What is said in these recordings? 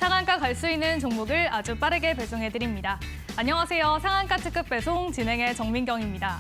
상한가 갈 수 있는 종목을 아주 빠르게 배송해드립니다. 안녕하세요. 상한가 특급 배송 진행의 정민경입니다.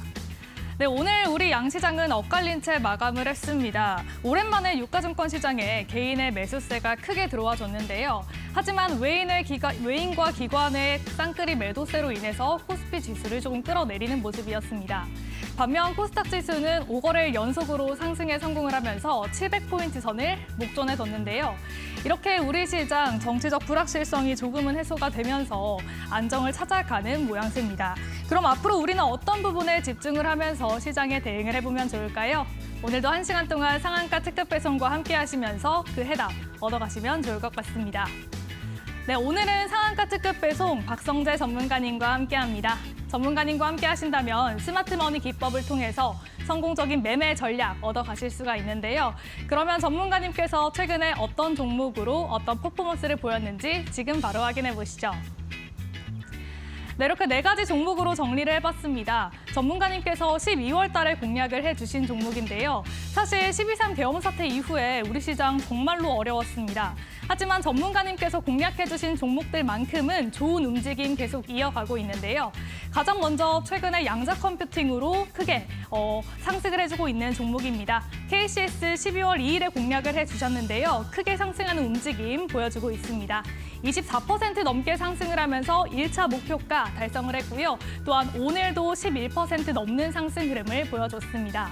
네, 오늘 우리 양시장은 엇갈린 채 마감을 했습니다. 오랜만에 유가증권 시장에 개인의 매수세가 크게 들어와 줬는데요. 하지만 외인과 기관의 쌍끌이 매도세로 인해서 코스피 지수를 조금 끌어내리는 모습이었습니다. 반면 코스닥 지수는 5거래일 연속으로 상승에 성공을 하면서 700포인트 선을 목전에 뒀는데요. 이렇게 우리 시장 정치적 불확실성이 조금은 해소가 되면서 안정을 찾아가는 모양새입니다. 그럼 앞으로 우리는 어떤 부분에 집중을 하면서 시장에 대응을 해보면 좋을까요? 오늘도 1시간 동안 상한가 특급 배송과 함께 하시면서 그 해답 얻어가시면 좋을 것 같습니다. 네, 오늘은 상한가 특급 배송 박성재 전문가님과 함께합니다. 전문가님과 함께 하신다면 스마트머니 기법을 통해서 성공적인 매매 전략 얻어가실 수가 있는데요. 그러면 전문가님께서 최근에 어떤 종목으로 어떤 퍼포먼스를 보였는지 지금 바로 확인해 보시죠. 네, 이렇게 4가지 종목으로 정리를 해봤습니다. 전문가님께서 12월 달에 공략을 해주신 종목인데요. 사실 12.3 계엄 사태 이후에 우리 시장 정말로 어려웠습니다. 하지만 전문가님께서 공략해주신 종목들만큼은 좋은 움직임 계속 이어가고 있는데요. 가장 먼저 최근에 양자 컴퓨팅으로 크게 상승을 해주고 있는 종목입니다. KCS 12월 2일에 공략을 해주셨는데요. 크게 상승하는 움직임 보여주고 있습니다. 24% 넘게 상승을 하면서 1차 목표가 달성을 했고요. 또한 오늘도 11% 넘는 상승 흐름을 보여줬습니다.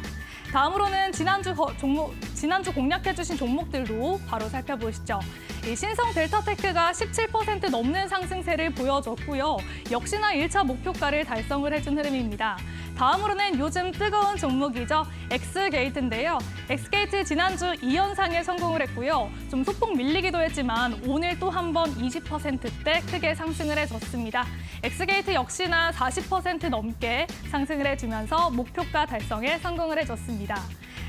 다음으로는 지난주 공략해주신 종목들도 바로 살펴보시죠. 신성 델타테크가 17% 넘는 상승세를 보여줬고요. 역시나 1차 목표가를 달성을 해준 흐름입니다. 다음으로는 요즘 뜨거운 종목이죠. 엑스게이트인데요. 엑스게이트 지난주 2연상에 성공을 했고요. 좀 소폭 밀리기도 했지만 오늘 또 한 번 20%대 크게 상승을 해줬습니다. 엑스게이트 역시나 40% 넘게 상승을 해주면서 목표가 달성에 성공을 해줬습니다.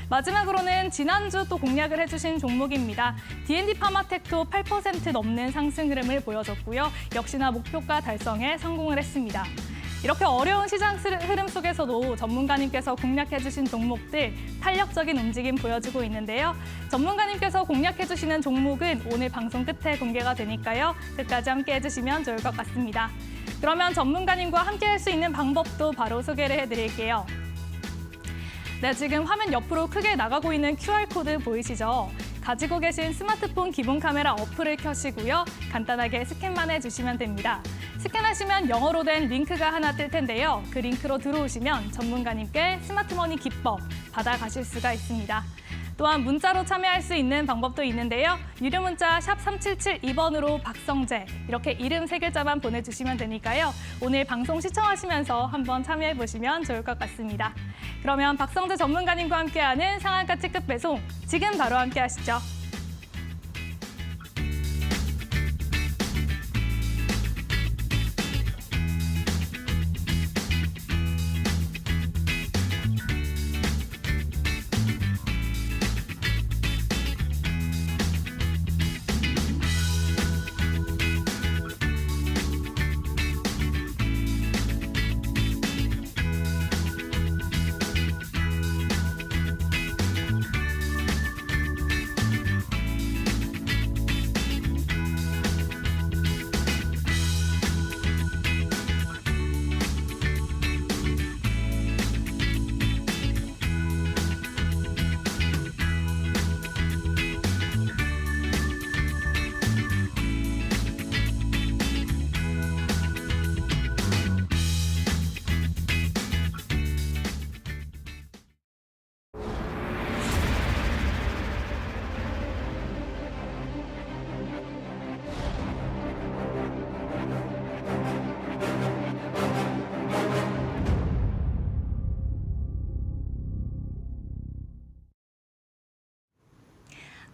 마지막으로는 지난주 또 공략을 해주신 종목입니다. D&D 파마텍도 8% 넘는 상승 흐름을 보여줬고요. 역시나 목표가 달성에 성공을 했습니다. 이렇게 어려운 시장 흐름 속에서도 전문가님께서 공략해주신 종목들 탄력적인 움직임 보여주고 있는데요. 전문가님께서 공략해주시는 종목은 오늘 방송 끝에 공개가 되니까요. 끝까지 함께 해주시면 좋을 것 같습니다. 그러면 전문가님과 함께 할 수 있는 방법도 바로 소개를 해드릴게요. 네, 지금 화면 옆으로 크게 나가고 있는 QR코드 보이시죠? 가지고 계신 스마트폰 기본 카메라 어플을 켜시고요. 간단하게 스캔만 해주시면 됩니다. 스캔하시면 영어로 된 링크가 하나 뜰 텐데요. 그 링크로 들어오시면 전문가님께 스마트머니 기법 받아가실 수가 있습니다. 또한 문자로 참여할 수 있는 방법도 있는데요. 유료 문자 샵 3772번으로 박성재 이렇게 이름 3글자만 보내주시면 되니까요. 오늘 방송 시청하시면서 한번 참여해보시면 좋을 것 같습니다. 그러면 박성재 전문가님과 함께하는 상한가 특급 배송 지금 바로 함께 하시죠.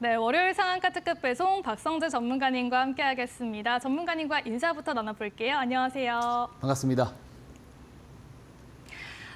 네, 월요일 상한가 특급 배송 박성재 전문가님과 함께하겠습니다. 전문가님과 인사부터 나눠볼게요. 안녕하세요. 반갑습니다.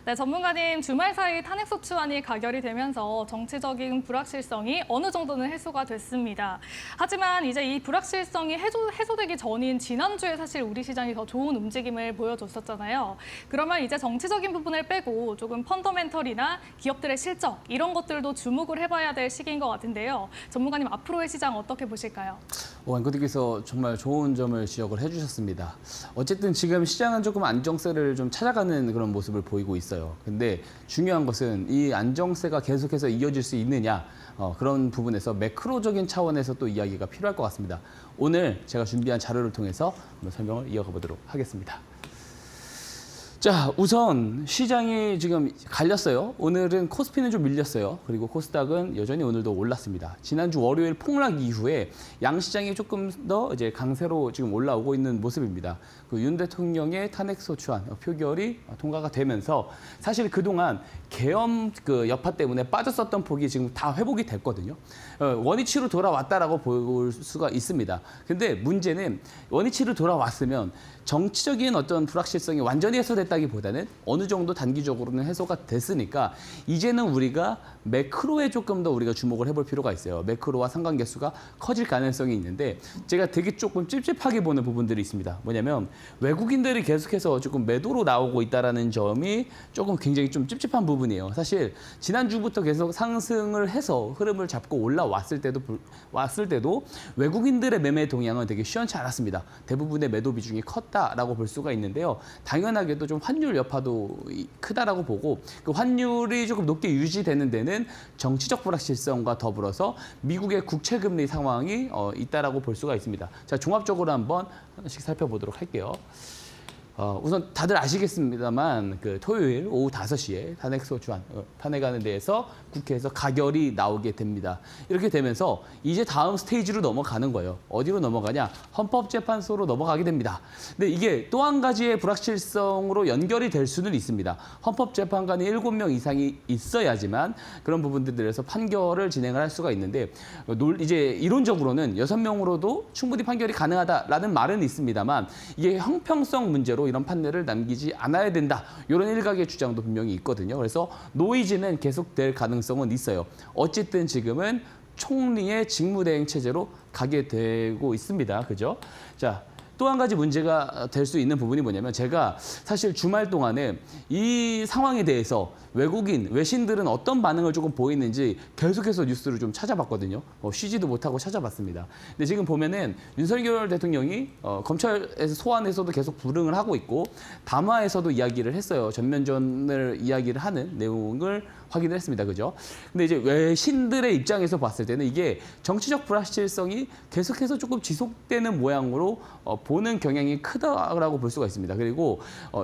네, 전문가님 주말 사이 탄핵소추안이 가결이 되면서 정치적인 불확실성이 어느 정도는 해소가 됐습니다. 하지만 이제 이 불확실성이 해소되기 전인 지난주에 사실 우리 시장이 더 좋은 움직임을 보여줬었잖아요. 그러면 이제 정치적인 부분을 빼고 조금 펀더멘털이나 기업들의 실적 이런 것들도 주목을 해봐야 될 시기인 것 같은데요. 전문가님 앞으로의 시장 어떻게 보실까요? 앵커님께서 정말 좋은 점을 지적을 해주셨습니다. 어쨌든 지금 시장은 조금 안정세를 좀 찾아가는 그런 모습을 보이고 있어요. 근데 중요한 것은 이 안정세가 계속해서 이어질 수 있느냐 그런 부분에서 매크로적인 차원에서 또 이야기가 필요할 것 같습니다. 오늘 제가 준비한 자료를 통해서 한번 설명을 이어가 보도록 하겠습니다. 자, 우선 시장이 지금 갈렸어요. 오늘은 코스피는 좀 밀렸어요. 그리고 코스닥은 여전히 오늘도 올랐습니다. 지난주 월요일 폭락 이후에 양시장이 조금 더 이제 강세로 지금 올라오고 있는 모습입니다. 그 윤 대통령의 탄핵소추안 표결이 통과가 되면서 사실 그동안 계엄 그 여파 때문에 빠졌었던 폭이 지금 다 회복이 됐거든요. 원위치로 돌아왔다라고 볼 수가 있습니다. 근데 문제는 원위치로 돌아왔으면 정치적인 어떤 불확실성이 완전히 해소됐다기보다는 어느 정도 단기적으로는 해소가 됐으니까 이제는 우리가 매크로에 조금 더 우리가 주목을 해볼 필요가 있어요. 매크로와 상관계수가 커질 가능성이 있는데 제가 되게 조금 찝찝하게 보는 부분들이 있습니다. 뭐냐면 외국인들이 계속해서 조금 매도로 나오고 있다는 점이 조금 굉장히 좀 찝찝한 부분이에요. 사실 지난주부터 계속 상승을 해서 흐름을 잡고 올라왔을 때도 외국인들의 매매 동향은 되게 시원치 않았습니다. 대부분의 매도 비중이 컸다라고 볼 수가 있는데요. 당연하게도 좀 환율 여파도 크다라고 보고 그 환율이 조금 높게 유지되는 데는 정치적 불확실성과 더불어서 미국의 국채금리 상황이 있다라고 볼 수가 있습니다. 자, 종합적으로 한번 하나씩 살펴보도록 할게요. 우선 다들 아시겠습니다만 그 토요일 오후 5시에 탄핵소추안 탄핵안에 대해서 국회에서 가결이 나오게 됩니다. 이렇게 되면서 이제 다음 스테이지로 넘어가는 거예요. 어디로 넘어가냐? 헌법재판소로 넘어가게 됩니다. 근데 이게 또 한 가지의 불확실성으로 연결이 될 수는 있습니다. 헌법재판관이 7명 이상이 있어야지만 그런 부분들에서 판결을 진행을 할 수가 있는데 이제 이론적으로는 6명으로도 충분히 판결이 가능하다라는 말은 있습니다만 이게 형평성 문제로 이런 판례를 남기지 않아야 된다. 이런 일각의 주장도 분명히 있거든요. 그래서 노이즈는 계속될 가능성은 있어요. 어쨌든 지금은 총리의 직무대행 체제로 가게 되고 있습니다. 그죠? 자, 또 한 가지 문제가 될 수 있는 부분이 뭐냐면 제가 사실 주말 동안에 이 상황에 대해서 외신들은 어떤 반응을 조금 보이는지 계속해서 뉴스를 좀 찾아봤거든요. 쉬지도 못하고 찾아봤습니다. 근데 지금 보면은 윤석열 대통령이 검찰에서 소환에서도 계속 불응을 하고 있고 담화에서도 이야기를 했어요. 전면전을 이야기를 하는 내용을 확인을 했습니다. 그죠? 근데 이제 외신들의 입장에서 봤을 때는 이게 정치적 불확실성이 계속해서 조금 지속되는 모양으로 보는 경향이 크다라고 볼 수가 있습니다. 그리고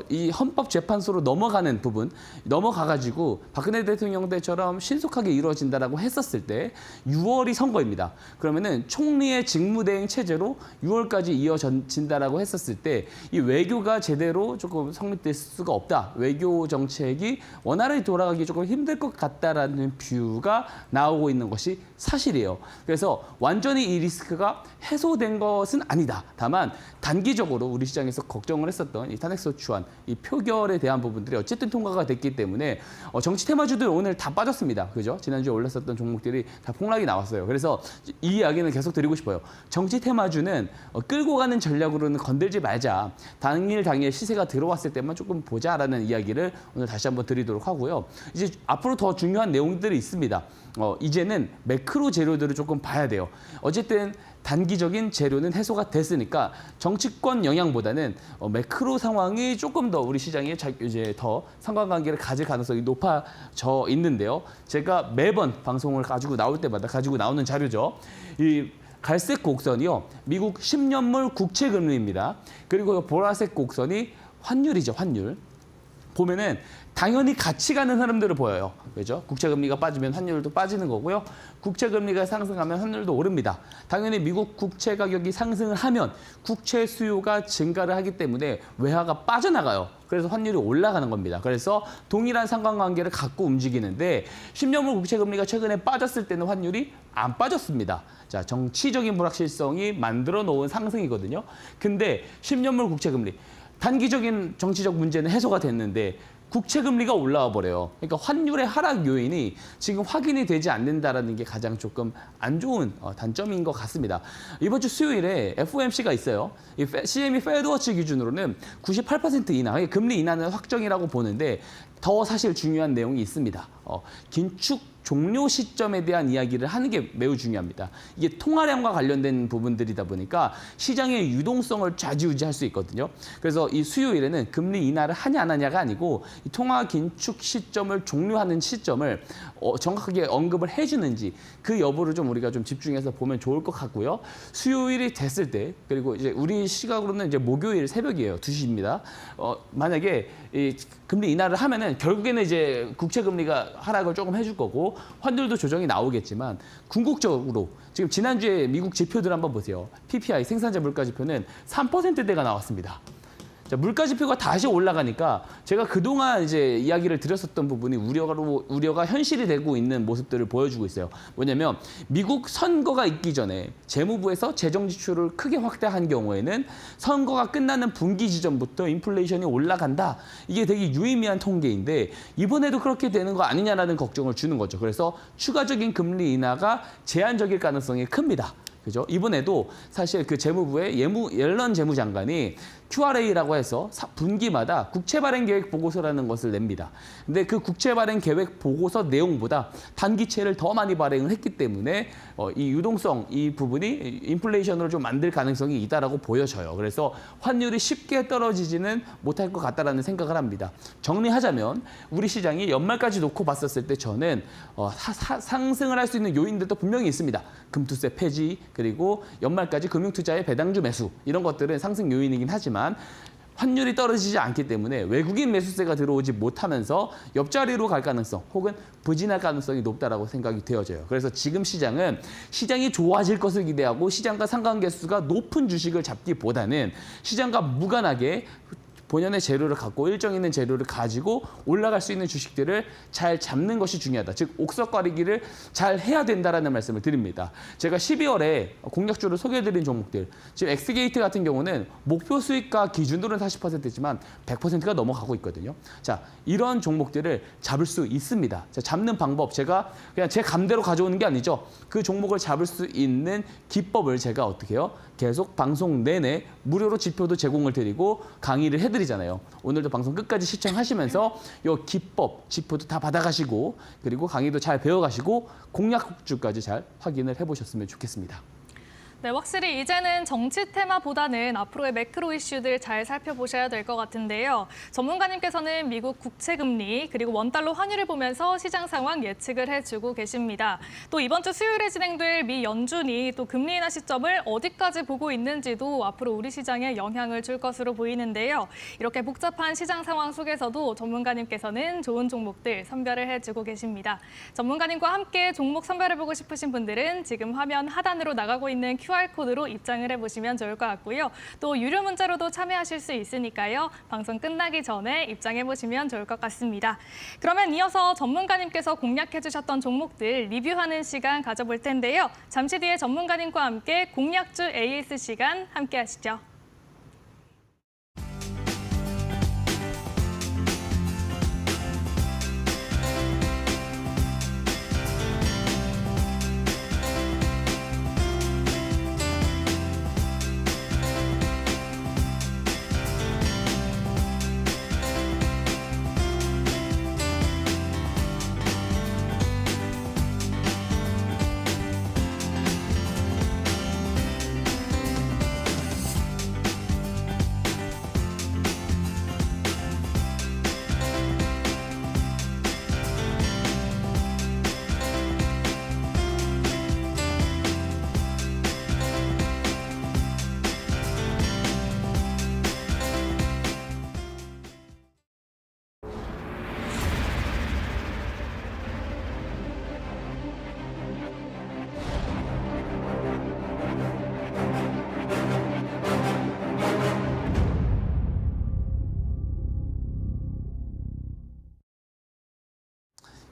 이 헌법재판소로 넘어가는 부분, 넘어가가지고 박근혜 대통령 때처럼 신속하게 이루어진다라고 했었을 때 6월이 선거입니다. 그러면은 총리의 직무대행 체제로 6월까지 이어진다라고 했었을 때 이 외교가 제대로 조금 성립될 수가 없다. 외교 정책이 원활하게 돌아가기 조금 힘들 것 같다라는 뷰가 나오고 있는 것이 사실이에요. 그래서 완전히 이 리스크가 해소된 것은 아니다. 다만 단기적으로 우리 시장에서 걱정을 했었던 이 탄핵소추안, 이 표결에 대한 부분들이 어쨌든 통과가 됐기 때문에 정치 테마주들 오늘 다 빠졌습니다. 그죠? 지난주에 올랐었던 종목들이 다 폭락이 나왔어요. 그래서 이 이야기는 계속 드리고 싶어요. 정치 테마주는 끌고 가는 전략으로는 건들지 말자. 당일 시세가 들어왔을 때만 조금 보자라는 이야기를 오늘 다시 한번 드리도록 하고요. 이제 앞으로 더 중요한 내용들이 있습니다. 이제는 매크로 재료들을 조금 봐야 돼요. 어쨌든 단기적인 재료는 해소가 됐으니까 정치권 영향보다는 매크로 상황이 조금 더 우리 시장에 이제 더 상관관계를 가질 가능성이 높아져 있는데요. 제가 매번 방송을 가지고 나올 때마다 가지고 나오는 자료죠. 이 갈색 곡선이요. 미국 10년물 국채 금리입니다. 그리고 보라색 곡선이 환율이죠, 환율. 보면은 당연히 같이 가는 흐름들을 보여요. 그죠? 국채금리가 빠지면 환율도 빠지는 거고요. 국채금리가 상승하면 환율도 오릅니다. 당연히 미국 국채 가격이 상승을 하면 국채 수요가 증가를 하기 때문에 외화가 빠져나가요. 그래서 환율이 올라가는 겁니다. 그래서 동일한 상관관계를 갖고 움직이는데 10년물 국채금리가 최근에 빠졌을 때는 환율이 안 빠졌습니다. 자, 정치적인 불확실성이 만들어 놓은 상승이거든요. 근데 10년물 국채금리 단기적인 정치적 문제는 해소가 됐는데 국채 금리가 올라와 버려요. 그러니까 환율의 하락 요인이 지금 확인이 되지 않는다라는 게 가장 조금 안 좋은 단점인 것 같습니다. 이번 주 수요일에 FOMC가 있어요. 이 CME 페드워치 기준으로는 98% 인하, 금리 인하는 확정이라고 보는데 더 사실 중요한 내용이 있습니다. 긴축 종료 시점에 대한 이야기를 하는 게 매우 중요합니다. 이게 통화량과 관련된 부분들이다 보니까 시장의 유동성을 좌지우지할 수 있거든요. 그래서 이 수요일에는 금리 인하를 하냐 안 하냐가 아니고 이 통화 긴축 시점을 종료하는 시점을 정확하게 언급을 해주는지 그 여부를 좀 우리가 좀 집중해서 보면 좋을 것 같고요. 수요일이 됐을 때 그리고 이제 우리 시각으로는 이제 목요일 새벽이에요. 2시입니다. 만약에 이 금리 인하를 하면은 결국에는 이제 국채 금리가 하락을 조금 해줄 거고 환율도 조정이 나오겠지만 궁극적으로 지금 지난주에 미국 지표들 한번 보세요. PPI 생산자 물가 지표는 3%대가 나왔습니다. 자, 물가 지표가 다시 올라가니까 제가 그동안 이제 이야기를 드렸었던 부분이 우려가 현실이 되고 있는 모습들을 보여주고 있어요. 뭐냐면 미국 선거가 있기 전에 재무부에서 재정 지출을 크게 확대한 경우에는 선거가 끝나는 분기 지점부터 인플레이션이 올라간다. 이게 되게 유의미한 통계인데 이번에도 그렇게 되는 거 아니냐라는 걱정을 주는 거죠. 그래서 추가적인 금리 인하가 제한적일 가능성이 큽니다. 그죠? 이번에도 사실 그 재무부의 옐런 재무장관이 QRA라고 해서 분기마다 국채 발행 계획 보고서라는 것을 냅니다. 근데 그 국채 발행 계획 보고서 내용보다 단기채를 더 많이 발행을 했기 때문에 이 유동성 이 부분이 인플레이션으로 좀 만들 가능성이 있다라고 보여져요. 그래서 환율이 쉽게 떨어지지는 못할 것 같다라는 생각을 합니다. 정리하자면 우리 시장이 연말까지 놓고 봤었을 때 저는 상승을 할 수 있는 요인들도 분명히 있습니다. 금투세 폐지 그리고 연말까지 금융투자의 배당주 매수 이런 것들은 상승 요인이긴 하지만 환율이 떨어지지 않기 때문에 외국인 매수세가 들어오지 못하면서 옆자리로 갈 가능성 혹은 부진할 가능성이 높다라고 생각이 되어져요. 그래서 지금 시장이 좋아질 것을 기대하고 시장과 상관계수가 높은 주식을 잡기보다는 시장과 무관하게 본연의 재료를 갖고 일정 있는 재료를 가지고 올라갈 수 있는 주식들을 잘 잡는 것이 중요하다. 즉 옥석가리기를 잘 해야 된다라는 말씀을 드립니다. 제가 12월에 공략주를 소개해드린 종목들 지금 엑스게이트 같은 경우는 목표 수익가 기준으로는 40%지만 100%가 넘어가고 있거든요. 자, 이런 종목들을 잡을 수 있습니다. 자, 잡는 방법 제가 그냥 제 감대로 가져오는 게 아니죠. 그 종목을 잡을 수 있는 기법을 제가 어떻게 해요? 계속 방송 내내 무료로 지표도 제공을 드리고 강의를 해드리잖아요. 오늘도 방송 끝까지 시청하시면서 이 기법, 지표도 다 받아가시고 그리고 강의도 잘 배워가시고 공략주까지 잘 확인을 해보셨으면 좋겠습니다. 네, 확실히 이제는 정치 테마보다는 앞으로의 매크로 이슈들 잘 살펴보셔야 될 것 같은데요. 전문가님께서는 미국 국채 금리 그리고 원달러 환율을 보면서 시장 상황 예측을 해주고 계십니다. 또 이번 주 수요일에 진행될 미 연준이 또 금리 인하 시점을 어디까지 보고 있는지도 앞으로 우리 시장에 영향을 줄 것으로 보이는데요. 이렇게 복잡한 시장 상황 속에서도 전문가님께서는 좋은 종목들 선별을 해주고 계십니다. 전문가님과 함께 종목 선별해보고 싶으신 분들은 지금 화면 하단으로 나가고 있는 QR코드로 입장을 해보시면 좋을 것 같고요. 또 유료 문자로도 참여하실 수 있으니까요. 방송 끝나기 전에 입장해보시면 좋을 것 같습니다. 그러면 이어서 전문가님께서 공략해주셨던 종목들 리뷰하는 시간 가져볼 텐데요. 잠시 뒤에 전문가님과 함께 공략주 AS 시간 함께 하시죠.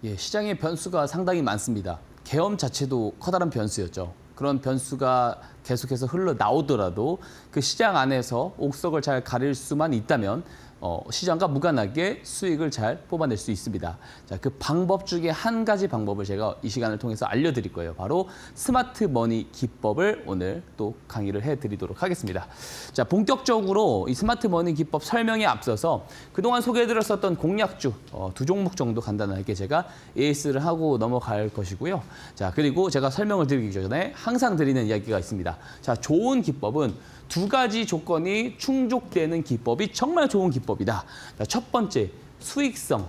예, 시장의 변수가 상당히 많습니다. 계엄 자체도 커다란 변수였죠. 그런 변수가 계속해서 흘러나오더라도 그 시장 안에서 옥석을 잘 가릴 수만 있다면 시장과 무관하게 수익을 잘 뽑아낼 수 있습니다. 자, 그 방법 중에 한 가지 방법을 제가 이 시간을 통해서 알려드릴 거예요. 바로 스마트 머니 기법을 오늘 또 강의를 해드리도록 하겠습니다. 자, 본격적으로 이 스마트 머니 기법 설명에 앞서서 그동안 소개해드렸었던 공략주 두 종목 정도 간단하게 제가 AS를 하고 넘어갈 것이고요. 자, 그리고 제가 설명을 드리기 전에 항상 드리는 이야기가 있습니다. 자, 좋은 기법은 두 가지 조건이 충족되는 기법이 정말 좋은 기법이다. 자, 첫 번째, 수익성.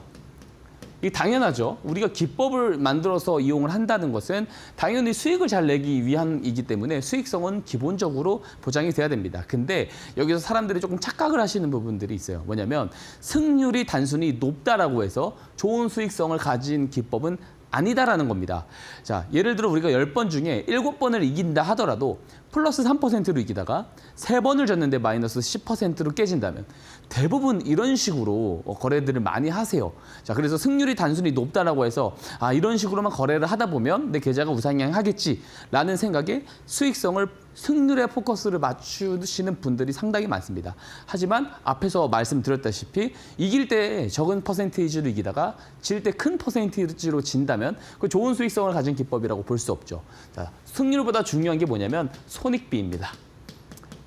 이 당연하죠. 우리가 기법을 만들어서 이용을 한다는 것은 당연히 수익을 잘 내기 위함이기 때문에 수익성은 기본적으로 보장이 돼야 됩니다. 근데 여기서 사람들이 조금 착각을 하시는 부분들이 있어요. 뭐냐면 승률이 단순히 높다라고 해서 좋은 수익성을 가진 기법은 아니다라는 겁니다. 자, 예를 들어 우리가 10번 중에 7번을 이긴다 하더라도 플러스 3%로 이기다가 3번을 졌는데 마이너스 10%로 깨진다면 대부분 이런 식으로 거래들을 많이 하세요. 자, 그래서 승률이 단순히 높다라고 해서 이런 식으로만 거래를 하다 보면 내 계좌가 우상향하겠지라는 생각에 수익성을 승률에 포커스를 맞추시는 분들이 상당히 많습니다. 하지만 앞에서 말씀드렸다시피 이길 때 적은 퍼센테이지로 이기다가 질 때 큰 퍼센테이지로 진다면 그 좋은 수익성을 가진 기법이라고 볼 수 없죠. 자, 승률보다 중요한 게 뭐냐면 손익비입니다.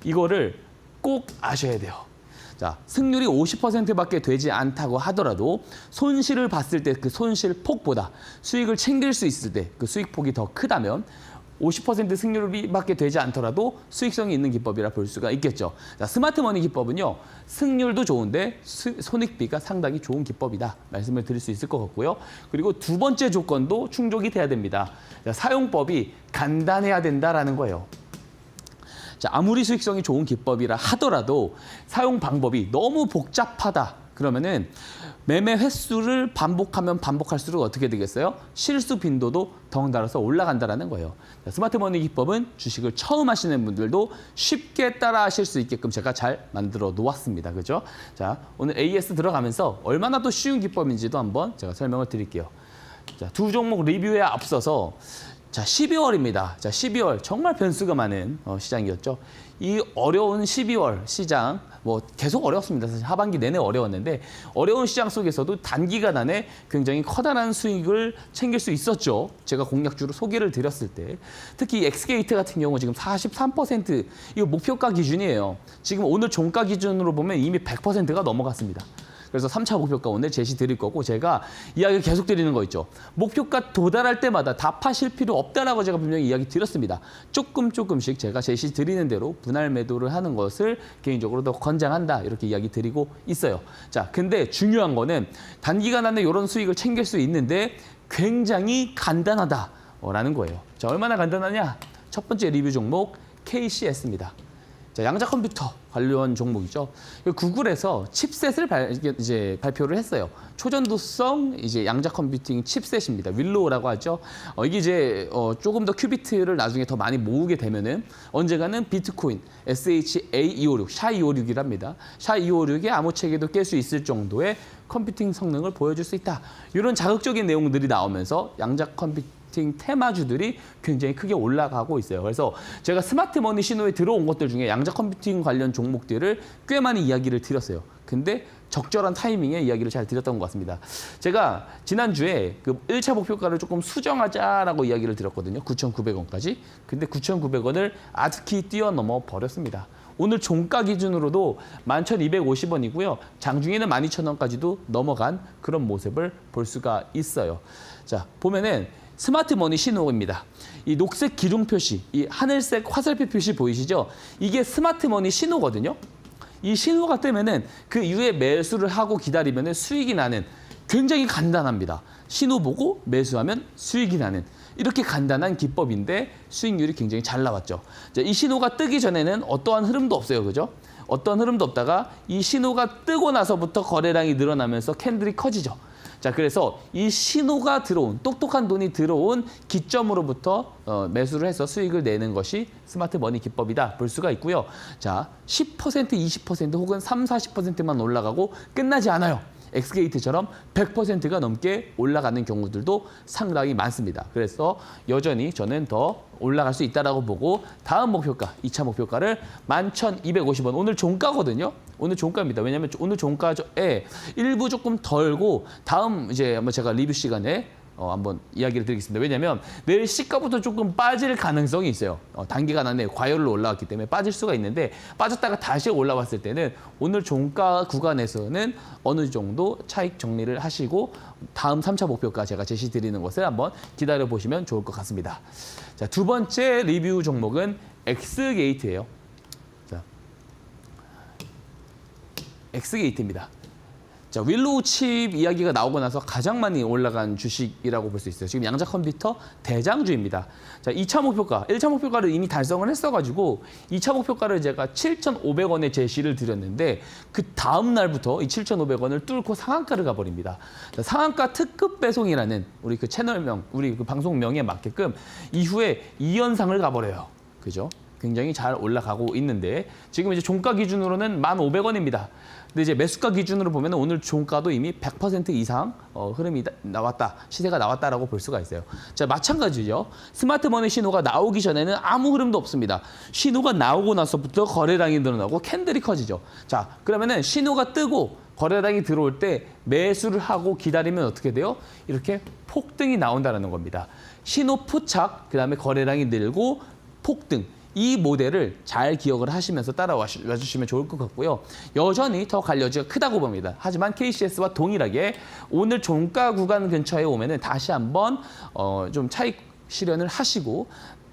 이거를 꼭 아셔야 돼요. 자, 승률이 50%밖에 되지 않다고 하더라도 손실을 봤을 때 그 손실 폭보다 수익을 챙길 수 있을 때 그 수익 폭이 더 크다면 50% 승률밖에 되지 않더라도 수익성이 있는 기법이라 볼 수가 있겠죠. 자, 스마트 머니 기법은요. 승률도 좋은데 손익비가 상당히 좋은 기법이다. 말씀을 드릴 수 있을 것 같고요. 그리고 두 번째 조건도 충족이 돼야 됩니다. 자, 사용법이 간단해야 된다라는 거예요. 자, 아무리 수익성이 좋은 기법이라 하더라도 사용 방법이 너무 복잡하다. 그러면은 매매 횟수를 반복하면 반복할수록 어떻게 되겠어요? 실수 빈도도 덩달아서 올라간다는 거예요. 자, 스마트 머니 기법은 주식을 처음 하시는 분들도 쉽게 따라 하실 수 있게끔 제가 잘 만들어 놓았습니다. 그죠? 자, 오늘 AS 들어가면서 얼마나 또 쉬운 기법인지도 한번 제가 설명을 드릴게요. 자, 두 종목 리뷰에 앞서서 자, 12월입니다. 자, 12월 정말 변수가 많은 시장이었죠. 이 어려운 12월 시장 계속 어려웠습니다. 사실 하반기 내내 어려웠는데 어려운 시장 속에서도 단기간 안에 굉장히 커다란 수익을 챙길 수 있었죠. 제가 공략주로 소개를 드렸을 때 특히 엑스게이트 같은 경우 지금 43% 이거 목표가 기준이에요. 지금 오늘 종가 기준으로 보면 이미 100%가 넘어갔습니다. 그래서 3차 목표가 오늘 제시 드릴 거고 제가 이야기 계속 드리는 거 있죠. 목표가 도달할 때마다 다 파실 필요 없다라고 제가 분명히 이야기 드렸습니다. 조금씩 제가 제시 드리는 대로 분할 매도를 하는 것을 개인적으로 더 권장한다. 이렇게 이야기 드리고 있어요. 자, 근데 중요한 거는 단기간 안에 이런 수익을 챙길 수 있는데 굉장히 간단하다라는 거예요. 자, 얼마나 간단하냐? 첫 번째 리뷰 종목 KCS입니다. 자, 양자 컴퓨터 관련 종목이죠. 구글에서 칩셋을 발표를 했어요. 초전도성 양자 컴퓨팅 칩셋입니다. 윌로우라고 하죠. 이게 조금 더 큐비트를 나중에 더 많이 모으게 되면은 언젠가는 비트코인 SHA256, SHA256이랍니다. SHA256의 암호체계도 깰 수 있을 정도의 컴퓨팅 성능을 보여줄 수 있다. 이런 자극적인 내용들이 나오면서 양자 컴퓨팅 테마주들이 굉장히 크게 올라가고 있어요. 그래서 제가 스마트 머니 신호에 들어온 것들 중에 양자 컴퓨팅 관련 종목들을 꽤 많이 이야기를 드렸어요. 근데 적절한 타이밍에 이야기를 잘 드렸던 것 같습니다. 제가 지난주에 그 1차 목표가를 조금 수정하자라고 이야기를 드렸거든요. 9,900원까지. 근데 9,900원을 아득히 뛰어넘어 버렸습니다. 오늘 종가 기준으로도 11,250원이고요. 장중에는 12,000원까지도 넘어간 그런 모습을 볼 수가 있어요. 자, 보면은 스마트 머니 신호입니다. 이 녹색 기둥 표시, 이 하늘색 화살표 표시 보이시죠? 이게 스마트 머니 신호거든요. 이 신호가 뜨면은 그 이후에 매수를 하고 기다리면은 수익이 나는 굉장히 간단합니다. 신호 보고 매수하면 수익이 나는 이렇게 간단한 기법인데 수익률이 굉장히 잘 나왔죠. 자, 이 신호가 뜨기 전에는 어떠한 흐름도 없어요. 그죠? 어떤 흐름도 없다가 이 신호가 뜨고 나서부터 거래량이 늘어나면서 캔들이 커지죠. 자, 그래서 이 신호가 들어온, 똑똑한 돈이 들어온 기점으로부터 매수를 해서 수익을 내는 것이 스마트 머니 기법이다 볼 수가 있고요. 자, 10%, 20% 혹은 30, 40%만 올라가고 끝나지 않아요. 엑스게이트처럼 100%가 넘게 올라가는 경우들도 상당히 많습니다. 그래서 여전히 저는 더 올라갈 수 있다라고 보고 다음 목표가, 2차 목표가를 11,250원. 오늘 종가거든요. 오늘 종가입니다. 왜냐하면 오늘 종가에 일부 조금 덜고 다음 이제 한번 제가 리뷰 시간에 한번 이야기를 드리겠습니다. 왜냐하면 내일 시가부터 조금 빠질 가능성이 있어요. 단기간 안에 과열로 올라왔기 때문에 빠질 수가 있는데 빠졌다가 다시 올라왔을 때는 오늘 종가 구간에서는 어느 정도 차익 정리를 하시고 다음 3차 목표가 제가 제시 드리는 것을 한번 기다려 보시면 좋을 것 같습니다. 자, 두 번째 리뷰 종목은 엑스게이트예요. 자, 엑스게이트입니다. 자, 윌로우 칩 이야기가 나오고 나서 가장 많이 올라간 주식이라고 볼 수 있어요. 지금 양자 컴퓨터 대장주입니다. 자, 2차 목표가, 1차 목표가를 이미 달성을 했어가지고 2차 목표가를 제가 7,500원에 제시를 드렸는데 그 다음 날부터 이 7,500원을 뚫고 상한가를 가버립니다. 자, 상한가 특급 배송이라는 우리 그 채널명, 우리 그 방송명에 맞게끔 이후에 2연상을 가버려요. 그죠? 굉장히 잘 올라가고 있는데 지금 이제 종가 기준으로는 1,500원입니다. 근데 이제 매수가 기준으로 보면 오늘 종가도 이미 100% 이상 흐름이 나왔다, 시세가 나왔다라고 볼 수가 있어요. 자, 마찬가지죠. 스마트머니 신호가 나오기 전에는 아무 흐름도 없습니다. 신호가 나오고 나서부터 거래량이 늘어나고 캔들이 커지죠. 자, 그러면은 신호가 뜨고 거래량이 들어올 때 매수를 하고 기다리면 어떻게 돼요? 이렇게 폭등이 나온다는 겁니다. 신호 포착, 그다음에 거래량이 늘고 폭등. 이 모델을 잘 기억을 하시면서 따라와 주시면 좋을 것 같고요. 여전히 더 갈 여지가 크다고 봅니다. 하지만 KCS와 동일하게 오늘 종가 구간 근처에 오면은 다시 한번 좀 차익 실현을 하시고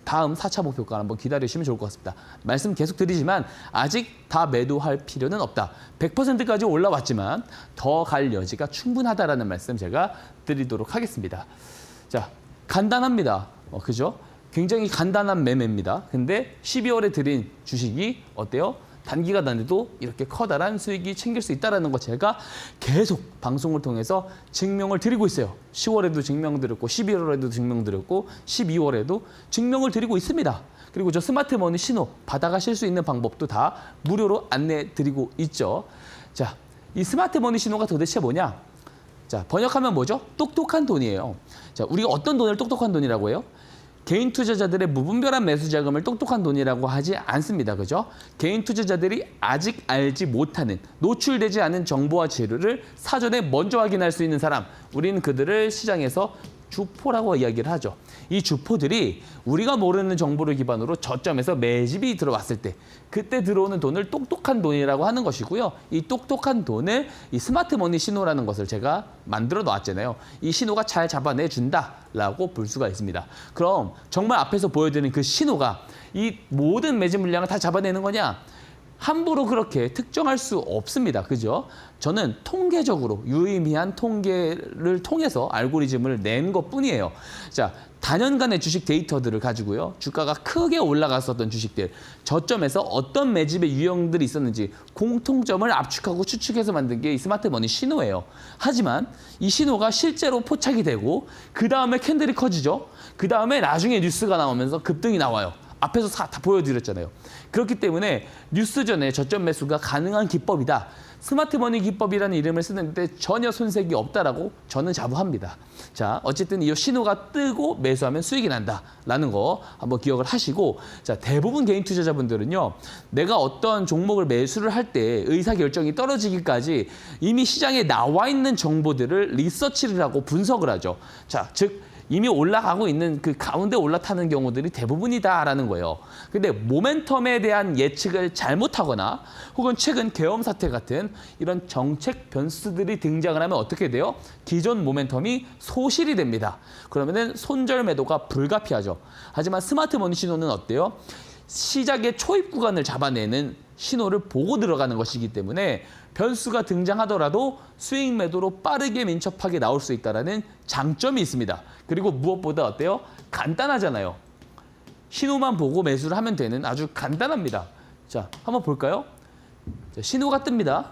다음 4차 목표가 한번 기다리시면 좋을 것 같습니다. 말씀 계속 드리지만 아직 다 매도할 필요는 없다. 100%까지 올라왔지만 더 갈 여지가 충분하다라는 말씀 제가 드리도록 하겠습니다. 자, 간단합니다. 그죠? 굉장히 간단한 매매입니다. 근데 12월에 드린 주식이 어때요? 단기간 안에도 이렇게 커다란 수익이 챙길 수 있다는 거 제가 계속 방송을 통해서 증명을 드리고 있어요. 10월에도 증명드렸고 11월에도 증명드렸고 12월에도 증명을 드리고 있습니다. 그리고 저 스마트머니 신호 받아가실 수 있는 방법도 다 무료로 안내 드리고 있죠. 자, 이 스마트머니 신호가 도대체 뭐냐? 자, 번역하면 뭐죠? 똑똑한 돈이에요. 자, 우리가 어떤 돈을 똑똑한 돈이라고 해요? 개인 투자자들의 무분별한 매수 자금을 똑똑한 돈이라고 하지 않습니다. 그죠? 개인 투자자들이 아직 알지 못하는, 노출되지 않은 정보와 재료를 사전에 먼저 확인할 수 있는 사람, 우리는 그들을 시장에서 주포라고 이야기를 하죠. 이 주포들이 우리가 모르는 정보를 기반으로 저점에서 매집이 들어왔을 때 그때 들어오는 돈을 똑똑한 돈이라고 하는 것이고요. 이 똑똑한 돈을 이 스마트머니 신호라는 것을 제가 만들어 놨잖아요. 이 신호가 잘 잡아내준다라고 볼 수가 있습니다. 그럼 정말 앞에서 보여드린 그 신호가 이 모든 매집 물량을 다 잡아내는 거냐? 함부로 그렇게 특정할 수 없습니다. 그죠? 저는 통계적으로 유의미한 통계를 통해서 알고리즘을 낸 것뿐이에요. 자, 단연간의 주식 데이터들을 가지고요. 주가가 크게 올라갔었던 주식들, 저점에서 어떤 매집의 유형들이 있었는지 공통점을 압축하고 추측해서 만든 게 이 스마트머니 신호예요. 하지만 이 신호가 실제로 포착이 되고 그 다음에 캔들이 커지죠. 그 다음에 나중에 뉴스가 나오면서 급등이 나와요. 앞에서 다 보여드렸잖아요. 그렇기 때문에 뉴스 전에 저점 매수가 가능한 기법이다. 스마트머니 기법이라는 이름을 쓰는데 전혀 손색이 없다라고 저는 자부합니다. 자, 어쨌든 이 신호가 뜨고 매수하면 수익이 난다라는 거 한번 기억을 하시고, 자, 대부분 개인 투자자분들은요, 내가 어떤 종목을 매수를 할 때 의사결정이 떨어지기까지 이미 시장에 나와 있는 정보들을 리서치를 하고 분석을 하죠. 자, 즉 이미 올라가고 있는 그 가운데 올라타는 경우들이 대부분이다라는 거예요. 근데 모멘텀에 대한 예측을 잘못하거나 혹은 최근 계엄 사태 같은 이런 정책 변수들이 등장을 하면 어떻게 돼요? 기존 모멘텀이 소실이 됩니다. 그러면은 손절 매도가 불가피하죠. 하지만 스마트머니 신호는 어때요? 시작의 초입 구간을 잡아내는 신호를 보고 들어가는 것이기 때문에 변수가 등장하더라도 수익 매도로 빠르게 민첩하게 나올 수 있다는 장점이 있습니다. 그리고 무엇보다 어때요? 간단하잖아요. 신호만 보고 매수를 하면 되는 아주 간단합니다. 자, 한번 볼까요? 자, 신호가 뜹니다.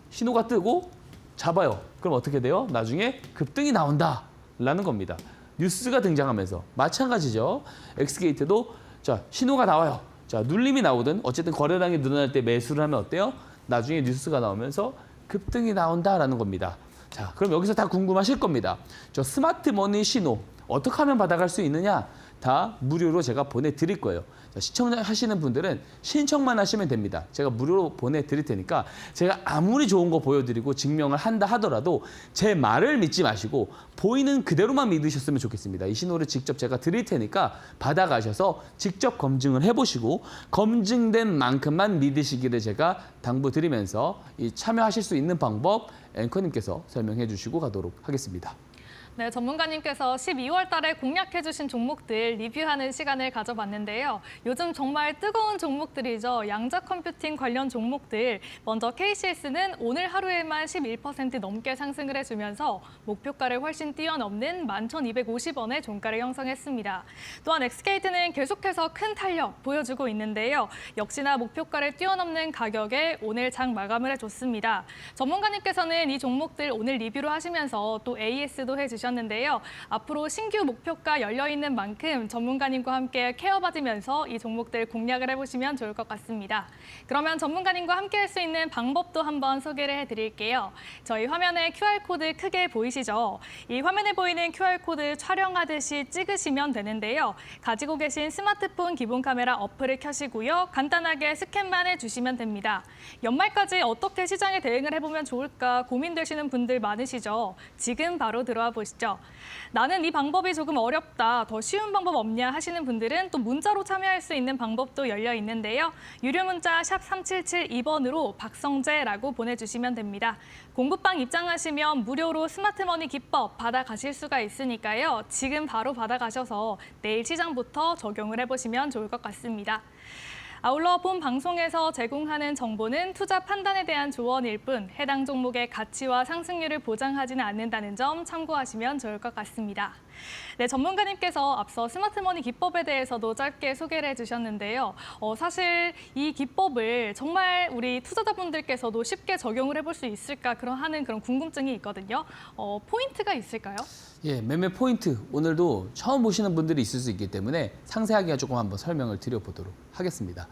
신호가 뜨고 잡아요. 그럼 어떻게 돼요? 나중에 급등이 나온다라는 겁니다. 뉴스가 등장하면서 마찬가지죠. 엑스게이트도 자, 신호가 나와요. 자, 눌림이 나오든 어쨌든 거래량이 늘어날 때 매수를 하면 어때요? 나중에 뉴스가 나오면서 급등이 나온다라는 겁니다. 자, 그럼 여기서 다 궁금하실 겁니다. 저 스마트 머니 신호 어떻게 하면 받아갈 수 있느냐? 다 무료로 제가 보내드릴 거예요. 자, 시청하시는 분들은 신청만 하시면 됩니다. 제가 무료로 보내드릴 테니까 제가 아무리 좋은 거 보여드리고 증명을 한다 하더라도 제 말을 믿지 마시고 보이는 그대로만 믿으셨으면 좋겠습니다. 이 신호를 직접 제가 드릴 테니까 받아가셔서 직접 검증을 해보시고 검증된 만큼만 믿으시기를 제가 당부드리면서 이 참여하실 수 있는 방법 앵커님께서 설명해 주시고 가도록 하겠습니다. 네, 전문가님께서 12월 달에 공략해 주신 종목들 리뷰하는 시간을 가져봤는데요. 요즘 정말 뜨거운 종목들이죠. 양자 컴퓨팅 관련 종목들. 먼저 KCS는 오늘 하루에만 11% 넘게 상승을 해주면서 목표가를 훨씬 뛰어넘는 11,250원의 종가를 형성했습니다. 또한 엑스케이트는 계속해서 큰 탄력 보여주고 있는데요. 역시나 목표가를 뛰어넘는 가격에 오늘 장 마감을 해줬습니다. 전문가님께서는 이 종목들 오늘 리뷰를 하시면서 또 AS도 해주셨는데요. 앞으로 신규 목표가 열려있는 만큼 전문가님과 함께 케어받으면서 이 종목들 공략을 해보시면 좋을 것 같습니다. 그러면 전문가님과 함께 할 수 있는 방법도 한번 소개를 해드릴게요. 저희 화면에 QR코드 크게 보이시죠? 이 화면에 보이는 QR코드 촬영하듯이 찍으시면 되는데요. 가지고 계신 스마트폰 기본 카메라 어플을 켜시고요. 간단하게 스캔만 해주시면 됩니다. 연말까지 어떻게 시장에 대응을 해보면 좋을까 고민되시는 분들 많으시죠? 지금 바로 들어와 보시죠. 나는 이 방법이 조금 어렵다, 더 쉬운 방법 없냐 하시는 분들은 또 문자로 참여할 수 있는 방법도 열려 있는데요. 유료 문자 샵 3772번으로 박성재라고 보내주시면 됩니다. 공부방 입장하시면 무료로 스마트머니 기법 받아가실 수가 있으니까요. 지금 바로 받아가셔서 내일 시장부터 적용을 해보시면 좋을 것 같습니다. 아울러 본 방송에서 제공하는 정보는 투자 판단에 대한 조언일 뿐 해당 종목의 가치와 상승률을 보장하지는 않는다는 점 참고하시면 좋을 것 같습니다. 네, 전문가님께서 앞서 스마트머니 기법에 대해서도 짧게 소개를 해주셨는데요. 사실 이 기법을 정말 우리 투자자분들께서도 쉽게 적용을 해볼 수 있을까 하는 그런 궁금증이 있거든요. 포인트가 있을까요? 예, 매매 포인트 오늘도 처음 보시는 분들이 있을 수 있기 때문에 상세하게 조금 한번 설명을 드려보도록 하겠습니다.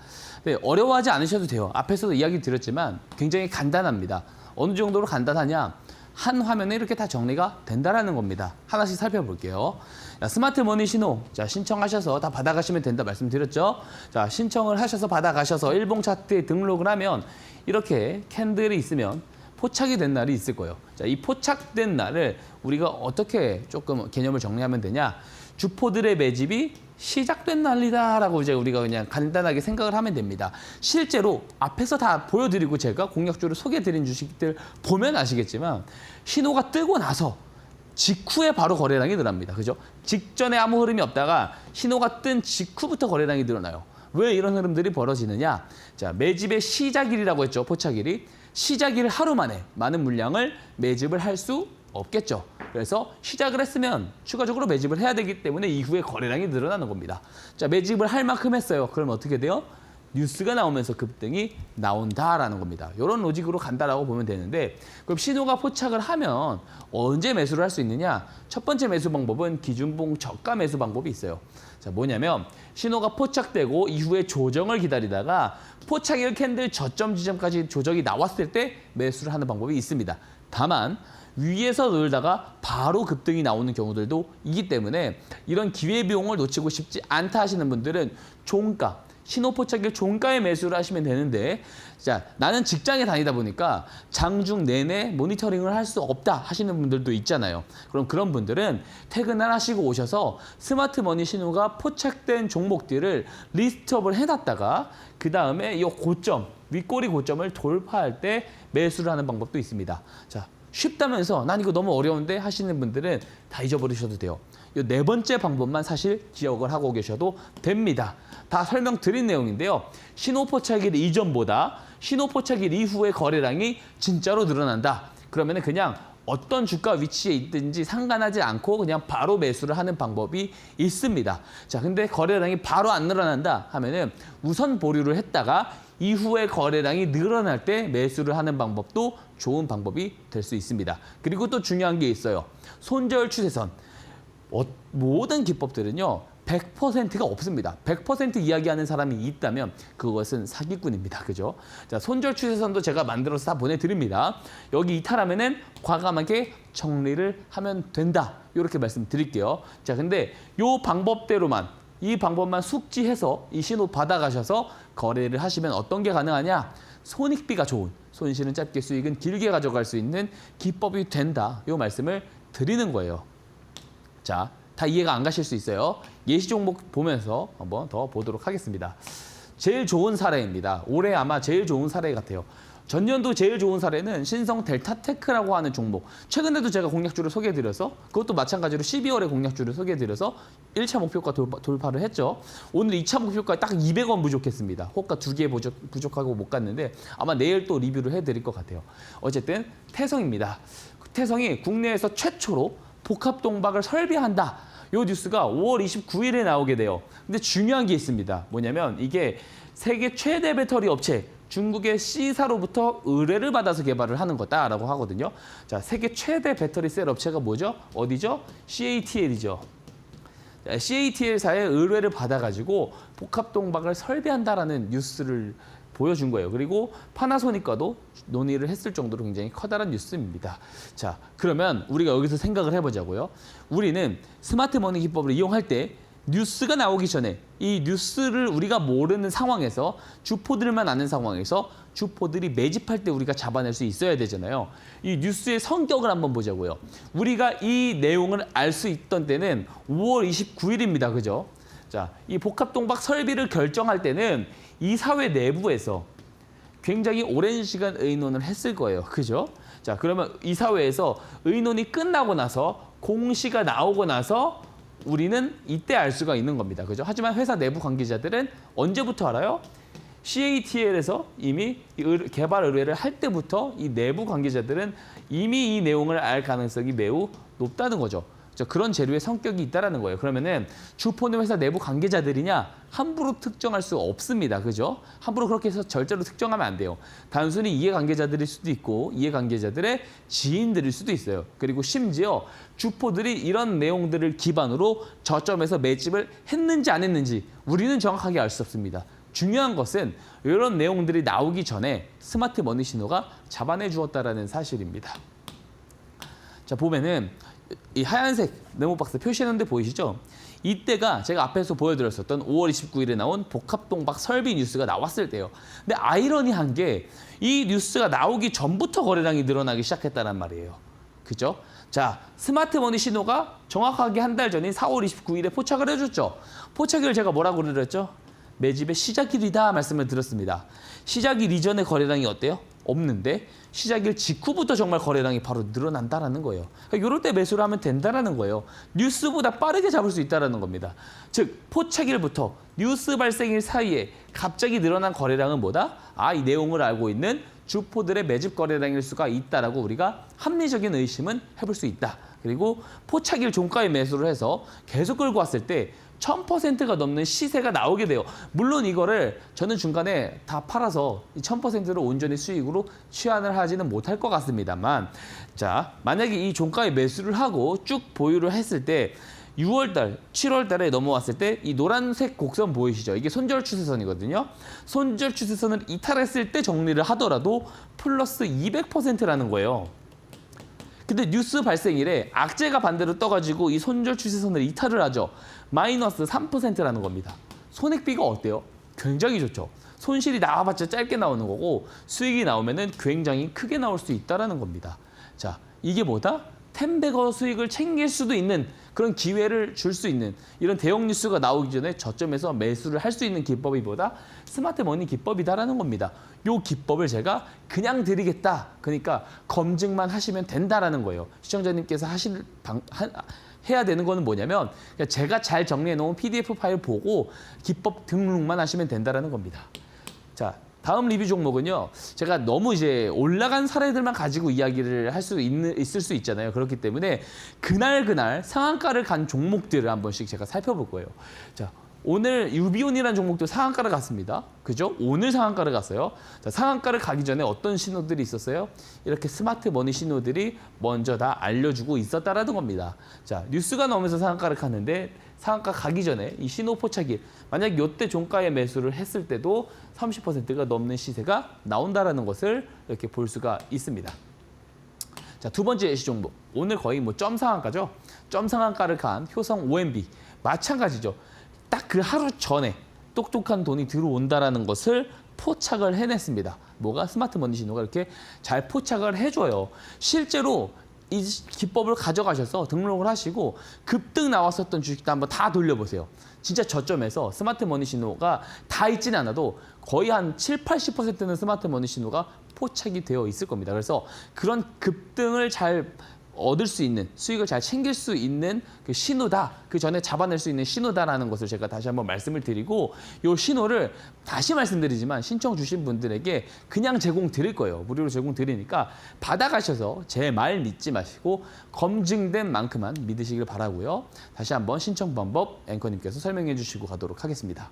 네, 어려워하지 않으셔도 돼요. 앞에서도 이야기 드렸지만 굉장히 간단합니다. 어느 정도로 간단하냐? 한 화면에 이렇게 다 정리가 된다라는 겁니다. 하나씩 살펴볼게요. 자, 스마트 머니 신호. 자, 신청하셔서 다 받아가시면 된다 말씀드렸죠. 자, 신청을 하셔서 받아가셔서 일봉 차트에 등록을 하면 이렇게 캔들이 있으면 포착이 된 날이 있을 거예요. 자, 이 포착된 날을 우리가 어떻게 조금 개념을 정리하면 되냐? 주포들의 매집이 시작된 날이다라고 이제 우리가 그냥 간단하게 생각을 하면 됩니다. 실제로 앞에서 다 보여드리고 제가 공략주를 소개해드린 주식들 보면 아시겠지만 신호가 뜨고 나서 직후에 바로 거래량이 늘어납니다. 그죠? 직전에 아무 흐름이 없다가 신호가 뜬 직후부터 거래량이 늘어나요. 왜 이런 흐름들이 벌어지느냐? 자, 매집의 시작일이라고 했죠. 포착일이. 시작일 하루 만에 많은 물량을 매집을 할 수 없겠죠. 그래서 시작을 했으면 추가적으로 매집을 해야 되기 때문에 이후에 거래량이 늘어나는 겁니다. 자, 매집을 할 만큼 했어요. 그럼 어떻게 돼요? 뉴스가 나오면서 급등이 나온다라는 겁니다. 이런 로직으로 간다라고 보면 되는데 그럼 신호가 포착을 하면 언제 매수를 할 수 있느냐? 첫 번째 매수 방법은 기준봉 저가 매수 방법이 있어요. 자, 뭐냐면 신호가 포착되고 이후에 조정을 기다리다가 포착일 캔들 저점 지점까지 조정이 나왔을 때 매수를 하는 방법이 있습니다. 다만 위에서 놀다가 바로 급등이 나오는 경우들도 있기 때문에 이런 기회비용을 놓치고 싶지 않다 하시는 분들은 종가, 신호 포착일 종가에 매수를 하시면 되는데 자, 나는 직장에 다니다 보니까 장중 내내 모니터링을 할 수 없다 하시는 분들도 있잖아요. 그럼 그런 분들은 퇴근을 하시고 오셔서 스마트머니 신호가 포착된 종목들을 리스트업을 해놨다가 그 다음에 이 고점, 윗꼬리 고점을 돌파할 때 매수를 하는 방법도 있습니다. 자, 쉽다면서 난 이거 너무 어려운데 하시는 분들은 다 잊어버리셔도 돼요. 이 네 번째 방법만 사실 기억을 하고 계셔도 됩니다. 다 설명드린 내용인데요. 신호 포착일 이전보다 신호 포착일 이후의 거래량이 진짜로 늘어난다. 그러면 그냥 어떤 주가 위치에 있든지 상관하지 않고 그냥 바로 매수를 하는 방법이 있습니다. 자, 근데 거래량이 바로 안 늘어난다 하면은 우선 보류를 했다가 이후에 거래량이 늘어날 때 매수를 하는 방법도 좋은 방법이 될 수 있습니다. 그리고 또 중요한 게 있어요. 손절 추세선. 모든 기법들은요. 100%가 없습니다. 100% 이야기하는 사람이 있다면 그것은 사기꾼입니다. 그죠? 자, 손절 추세선도 제가 만들어서 다 보내드립니다. 여기 이탈하면은 과감하게 정리를 하면 된다. 이렇게 말씀드릴게요. 자, 근데 이 방법만 숙지해서 이 신호 받아가셔서 거래를 하시면 어떤 게 가능하냐? 손익비가 좋은, 손실은 짧게 수익은 길게 가져갈 수 있는 기법이 된다. 이 말씀을 드리는 거예요. 자, 다 이해가 안 가실 수 있어요. 예시 종목 보면서 한번 더 보도록 하겠습니다. 제일 좋은 사례입니다. 올해 아마 제일 좋은 사례 같아요. 전년도 제일 좋은 사례는 신성 델타테크라고 하는 종목. 최근에도 제가 공략주를 소개해드려서 그것도 마찬가지로 12월에 공략주를 소개해드려서 1차 목표가 돌파를 했죠. 오늘 2차 목표가 딱 200원 부족했습니다. 호가 2개 부족하고 못 갔는데 아마 내일 또 리뷰를 해드릴 것 같아요. 어쨌든 태성입니다. 태성이 국내에서 최초로 복합동박을 설비한다. 이 뉴스가 5월 29일에 나오게 돼요. 근데 중요한 게 있습니다. 뭐냐면 이게 세계 최대 배터리 업체 중국의 C사로부터 의뢰를 받아서 개발을 하는 거다라고 하거든요. 자, 세계 최대 배터리 셀 업체가 뭐죠? 어디죠? CATL이죠. CATL사의 의뢰를 받아가지고 복합동박을 설비한다라는 뉴스를 보여준 거예요. 그리고 파나소닉과도 논의를 했을 정도로 굉장히 커다란 뉴스입니다. 자, 그러면 우리가 여기서 생각을 해보자고요. 우리는 스마트머니 기법을 이용할 때 뉴스가 나오기 전에 이 뉴스를 우리가 모르는 상황에서 주포들만 아는 상황에서 주포들이 매집할 때 우리가 잡아낼 수 있어야 되잖아요. 이 뉴스의 성격을 한번 보자고요. 우리가 이 내용을 알 수 있던 때는 5월 29일입니다. 그죠? 자, 이 복합동박 설비를 결정할 때는 이 사회 내부에서 굉장히 오랜 시간 의논을 했을 거예요. 그죠? 자, 그러면 이 사회에서 의논이 끝나고 나서 공시가 나오고 나서 우리는 이때 알 수가 있는 겁니다. 그죠? 하지만 회사 내부 관계자들은 언제부터 알아요? CATL에서 이미 개발 의뢰를 할 때부터 이 내부 관계자들은 이미 이 내용을 알 가능성이 매우 높다는 거죠. 그런 재료의 성격이 있다는 거예요. 그러면은 주포는 회사 내부 관계자들이냐? 함부로 특정할 수 없습니다. 그죠? 함부로 그렇게 해서 절대로 특정하면 안 돼요. 단순히 이해관계자들일 수도 있고 이해관계자들의 지인들일 수도 있어요. 그리고 심지어 주포들이 이런 내용들을 기반으로 저점에서 매집을 했는지 안 했는지 우리는 정확하게 알 수 없습니다. 중요한 것은 이런 내용들이 나오기 전에 스마트 머니 신호가 잡아내 주었다는 사실입니다. 자, 보면은 이 하얀색 네모박스 표시하는 데 보이시죠? 이때가 제가 앞에서 보여드렸었던 5월 29일에 나온 복합동박 설비 뉴스가 나왔을 때요. 근데 아이러니한 게 이 뉴스가 나오기 전부터 거래량이 늘어나기 시작했다는 말이에요. 그죠? 자, 스마트머니 신호가 정확하게 한 달 전인 4월 29일에 포착을 해줬죠. 포착일을 제가 뭐라고 그랬죠? 매집의 시작일이다 말씀을 드렸습니다. 시작일 이전의 거래량이 어때요? 없는데 시작일 직후부터 정말 거래량이 바로 늘어난다라는 거예요. 그러니까 이럴 때 매수를 하면 된다라는 거예요. 뉴스보다 빠르게 잡을 수 있다라는 겁니다. 즉 포착일부터 뉴스 발생일 사이에 갑자기 늘어난 거래량은 뭐다? 아, 이 내용을 알고 있는 주포들의 매집 거래량일 수가 있다라고 우리가 합리적인 의심은 해볼 수 있다. 그리고 포착일 종가에 매수를 해서 계속 끌고 왔을 때 1000%가 넘는 시세가 나오게 돼요. 물론 이거를 저는 중간에 다 팔아서 1000%를 온전히 수익으로 취한을 하지는 못할 것 같습니다만, 자, 만약에 이 종가에 매수를 하고 쭉 보유를 했을 때 6월달, 7월달에 넘어왔을 때 이 노란색 곡선 보이시죠? 이게 손절 추세선이거든요. 손절 추세선을 이탈했을 때 정리를 하더라도 플러스 200%라는 거예요. 근데 뉴스 발생일에 악재가 반대로 떠가지고 이 손절 추세선을 이탈을 하죠. 마이너스 3%라는 겁니다. 손익비가 어때요? 굉장히 좋죠. 손실이 나와봤자 짧게 나오는 거고 수익이 나오면은 굉장히 크게 나올 수 있다는 겁니다. 자, 이게 뭐다? 10배거 수익을 챙길 수도 있는 그런 기회를 줄 수 있는 이런 대형 뉴스가 나오기 전에 저점에서 매수를 할 수 있는 기법이 뭐다? 스마트 머니 기법이다라는 겁니다. 이 기법을 제가 그냥 드리겠다. 그러니까 검증만 하시면 된다라는 거예요. 시청자님께서 해야 되는 거는 뭐냐면 제가 잘 정리해 놓은 PDF 파일 보고 기법 등록만 하시면 된다라는 겁니다. 자, 다음 리뷰 종목은요. 제가 너무 이제 올라간 사례들만 가지고 이야기를 할 수 있을 수 있잖아요. 그렇기 때문에 그날 상한가를 간 종목들을 한 번씩 제가 살펴볼 거예요. 자, 오늘 유비온이라는 종목도 상한가를 갔습니다. 그죠? 오늘 상한가를 갔어요. 자, 상한가를 가기 전에 어떤 신호들이 있었어요? 이렇게 스마트 머니 신호들이 먼저 다 알려주고 있었다라는 겁니다. 자, 뉴스가 나오면서 상한가를 갔는데 상한가 가기 전에 이 신호 포착일, 만약 이때 종가에 매수를 했을 때도 30%가 넘는 시세가 나온다라는 것을 이렇게 볼 수가 있습니다. 자, 두 번째 예시 종목. 오늘 거의 뭐 점 상한가죠? 점 상한가를 간 효성 OMB. 마찬가지죠. 딱 그 하루 전에 똑똑한 돈이 들어온다라는 것을 포착을 해냈습니다. 뭐가? 스마트 머니 신호가 이렇게 잘 포착을 해줘요. 실제로 이 기법을 가져가셔서 등록을 하시고 급등 나왔었던 주식도 한번 다 돌려보세요. 진짜 저점에서 스마트 머니 신호가 다 있지는 않아도 거의 한 7, 80%는 스마트 머니 신호가 포착이 되어 있을 겁니다. 그래서 그런 급등을 잘 얻을 수 있는, 수익을 잘 챙길 수 있는 그 신호다. 그 전에 잡아낼 수 있는 신호다라는 것을 제가 다시 한번 말씀을 드리고, 이 신호를 다시 말씀드리지만 신청 주신 분들에게 그냥 제공 드릴 거예요. 무료로 제공 드리니까 받아가셔서 제 말 믿지 마시고 검증된 만큼만 믿으시길 바라고요. 다시 한번 신청 방법 앵커님께서 설명해 주시고 가도록 하겠습니다.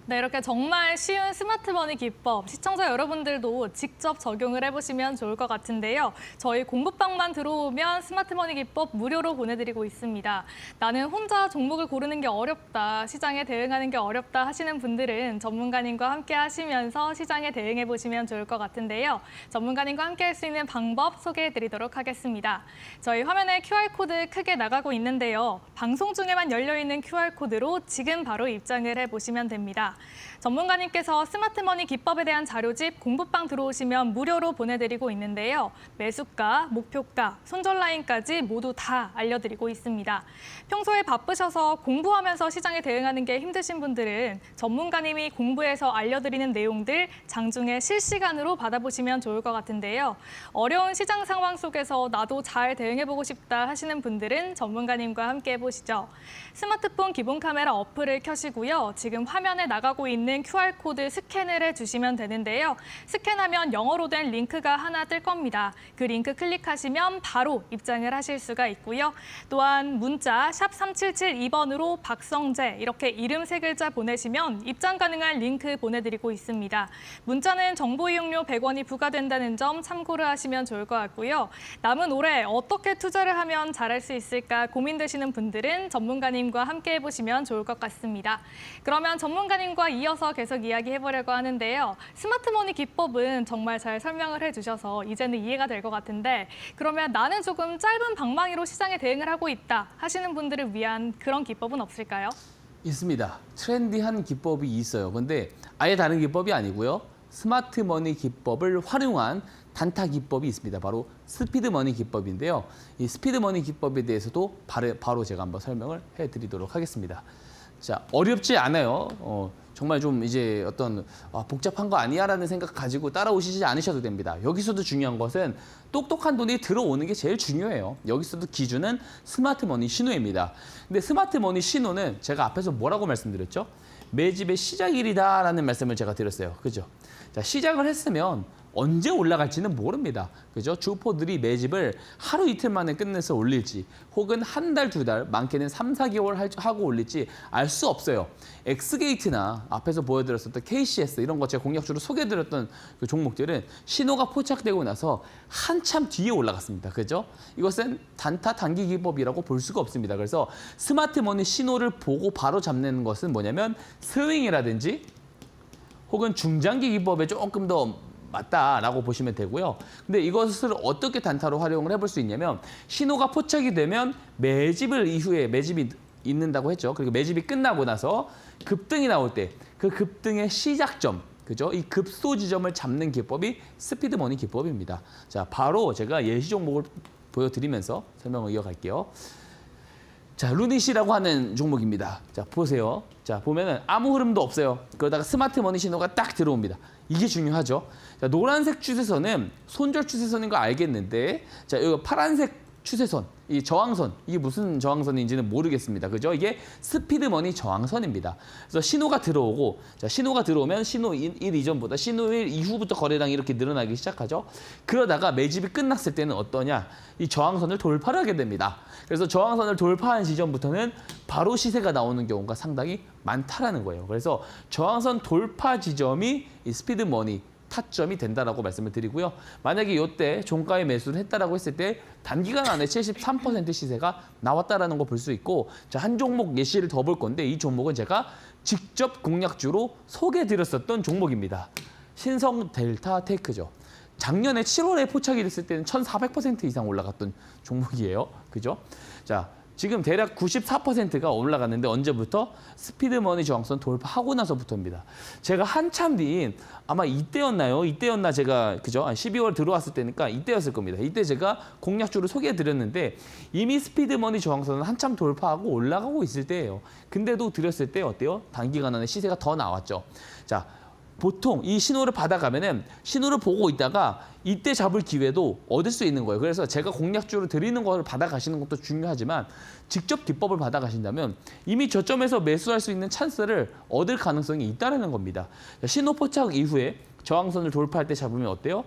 네, 이렇게 정말 쉬운 스마트머니 기법, 시청자 여러분들도 직접 적용을 해보시면 좋을 것 같은데요. 저희 공부방만 들어오면 스마트머니 기법 무료로 보내드리고 있습니다. 나는 혼자 종목을 고르는 게 어렵다, 시장에 대응하는 게 어렵다 하시는 분들은 전문가님과 함께 하시면서 시장에 대응해 보시면 좋을 것 같은데요. 전문가님과 함께 할 수 있는 방법 소개해드리도록 하겠습니다. 저희 화면에 QR코드 크게 나가고 있는데요. 방송 중에만 열려있는 QR코드로 지금 바로 입장을 해보시면 됩니다. 전문가님께서 스마트머니 기법에 대한 자료집 공부방 들어오시면 무료로 보내드리고 있는데요. 매수가, 목표가, 손절 라인까지 모두 다 알려드리고 있습니다. 평소에 바쁘셔서 공부하면서 시장에 대응하는 게 힘드신 분들은 전문가님이 공부해서 알려드리는 내용들 장중에 실시간으로 받아보시면 좋을 것 같은데요. 어려운 시장 상황 속에서 나도 잘 대응해보고 싶다 하시는 분들은 전문가님과 함께 해보시죠. 스마트폰 기본 카메라 어플을 켜시고요. 지금 화면에 나가고 있는 QR코드 스캔을 해주시면 되는데요. 스캔하면 영어로 된 링크가 하나 뜰 겁니다. 그 링크 클릭하시면 바로 입장을 하실 수가 있고요. 또한 문자 샵 3772번으로 박성재 이렇게 이름 3글자 보내시면 입장 가능한 링크 보내드리고 있습니다. 문자는 정보 이용료 100원이 부과된다는 점 참고를 하시면 좋을 것 같고요. 남은 올해 어떻게 투자를 하면 잘할 수 있을까 고민되시는 분들은 전문가님과 함께 해보시면 좋을 것 같습니다. 그러면 전문가님과 이어서 계속 이야기해보려고 하는데요. 스마트머니 기법은 정말 잘 설명을 해주셔서 이제는 이해가 될 것 같은데 그러면 나는 조금 짧은 방망이로 시장에 대응을 하고 있다 하시는 분들을 위한 그런 기법은 없을까요? 있습니다. 트렌디한 기법이 있어요. 근데 아예 다른 기법이 아니고요. 스마트머니 기법을 활용한 단타 기법이 있습니다. 바로 스피드머니 기법인데요. 이 스피드머니 기법에 대해서도 바로 제가 한번 설명을 해드리도록 하겠습니다. 자, 어렵지 않아요. 정말 좀 이제 어떤 복잡한 거 아니야라는 생각 가지고 따라오시지 않으셔도 됩니다. 여기서도 중요한 것은 똑똑한 돈이 들어오는 게 제일 중요해요. 여기서도 기준은 스마트머니 신호입니다. 근데 스마트머니 신호는 제가 앞에서 뭐라고 말씀드렸죠? 매집의 시작일이다라는 말씀을 제가 드렸어요. 그죠? 자, 시작을 했으면 언제 올라갈지는 모릅니다. 그죠? 주포들이 매집을 하루 이틀 만에 끝내서 올릴지 혹은 한 달, 두 달, 많게는 3, 4개월 하고 올릴지 알 수 없어요. 엑스게이트나 앞에서 보여드렸었던 KCS 이런 거 제가 공략주로 소개해드렸던 그 종목들은 신호가 포착되고 나서 한참 뒤에 올라갔습니다. 그죠? 이것은 단타 단기 기법이라고 볼 수가 없습니다. 그래서 스마트머니 신호를 보고 바로 잡는 것은 뭐냐면 스윙이라든지 혹은 중장기 기법에 조금 더 맞다라고 보시면 되고요. 근데 이것을 어떻게 단타로 활용을 해볼 수 있냐면 신호가 포착이 되면 매집을 이후에 매집이 있는다고 했죠. 그리고 매집이 끝나고 나서 급등이 나올 때 그 급등의 시작점, 그죠? 이 급소 지점을 잡는 기법이 스피드머니 기법입니다. 자, 바로 제가 예시 종목을 보여드리면서 설명을 이어갈게요. 자, 루닛이라고 하는 종목입니다. 자, 보세요. 자, 보면은 아무 흐름도 없어요. 그러다가 스마트머니 신호가 딱 들어옵니다. 이게 중요하죠. 자, 노란색 추세선은 손절 추세선인 거 알겠는데, 자, 여기 파란색 추세선, 이 저항선, 이게 무슨 저항선인지는 모르겠습니다. 그죠? 이게 스피드머니 저항선입니다. 그래서 신호가 들어오고, 자, 신호가 들어오면 신호 1 이전보다 신호 1 이후부터 거래량이 이렇게 늘어나기 시작하죠. 그러다가 매집이 끝났을 때는 어떠냐? 이 저항선을 돌파를 하게 됩니다. 그래서 저항선을 돌파한 지점부터는 바로 시세가 나오는 경우가 상당히 많다라는 거예요. 그래서 저항선 돌파 지점이 이 스피드머니 타점이 된다라고 말씀을 드리고요. 만약에 이때 종가에 매수를 했다라고 했을 때 단기간 안에 73% 시세가 나왔다라는 거 볼 수 있고, 자, 한 종목 예시를 더 볼 건데 이 종목은 제가 직접 공략주로 소개해드렸었던 종목입니다. 신성 델타 테크죠. 작년에 7월에 포착이 됐을 때는 1,400% 이상 올라갔던 종목이에요. 그죠? 자, 지금 대략 94%가 올라갔는데 언제부터? 스피드머니 저항선 돌파하고 나서부터입니다. 제가 한참 뒤인 아마 이때였나요? 이때였나 제가 그죠? 12월 들어왔을 때니까 이때였을 겁니다. 이때 제가 공략주를 소개해드렸는데 이미 스피드머니 저항선은 한참 돌파하고 올라가고 있을 때예요. 근데도 드렸을 때 어때요? 단기간 안에 시세가 더 나왔죠. 자, 보통 이 신호를 받아가면은 신호를 보고 있다가 이때 잡을 기회도 얻을 수 있는 거예요. 그래서 제가 공략주를 드리는 거를 받아가시는 것도 중요하지만 직접 기법을 받아가신다면 이미 저점에서 매수할 수 있는 찬스를 얻을 가능성이 있다는 겁니다. 신호 포착 이후에 저항선을 돌파할 때 잡으면 어때요?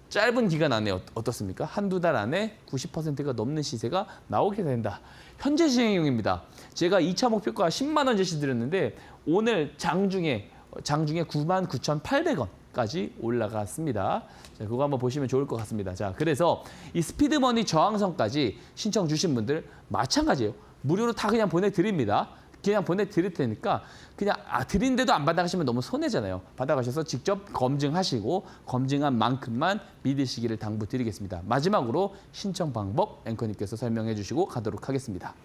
짧은 기간 안에 어떻습니까? 한두 달 안에 90%가 넘는 시세가 나오게 된다. 현재 시행형입니다. 제가 2차 목표가 10만 원 제시드렸는데 오늘 장중에 99,800원까지 올라갔습니다. 자, 그거 한번 보시면 좋을 것 같습니다. 자, 그래서 이 스피드머니 저항선까지 신청 주신 분들 마찬가지예요. 무료로 다 그냥 보내드립니다. 그냥 보내드릴 테니까 그냥 드린데도 안 받아가시면 너무 손해잖아요. 받아가셔서 직접 검증하시고 검증한 만큼만 믿으시기를 당부드리겠습니다. 마지막으로 신청 방법 앵커님께서 설명해 주시고 가도록 하겠습니다.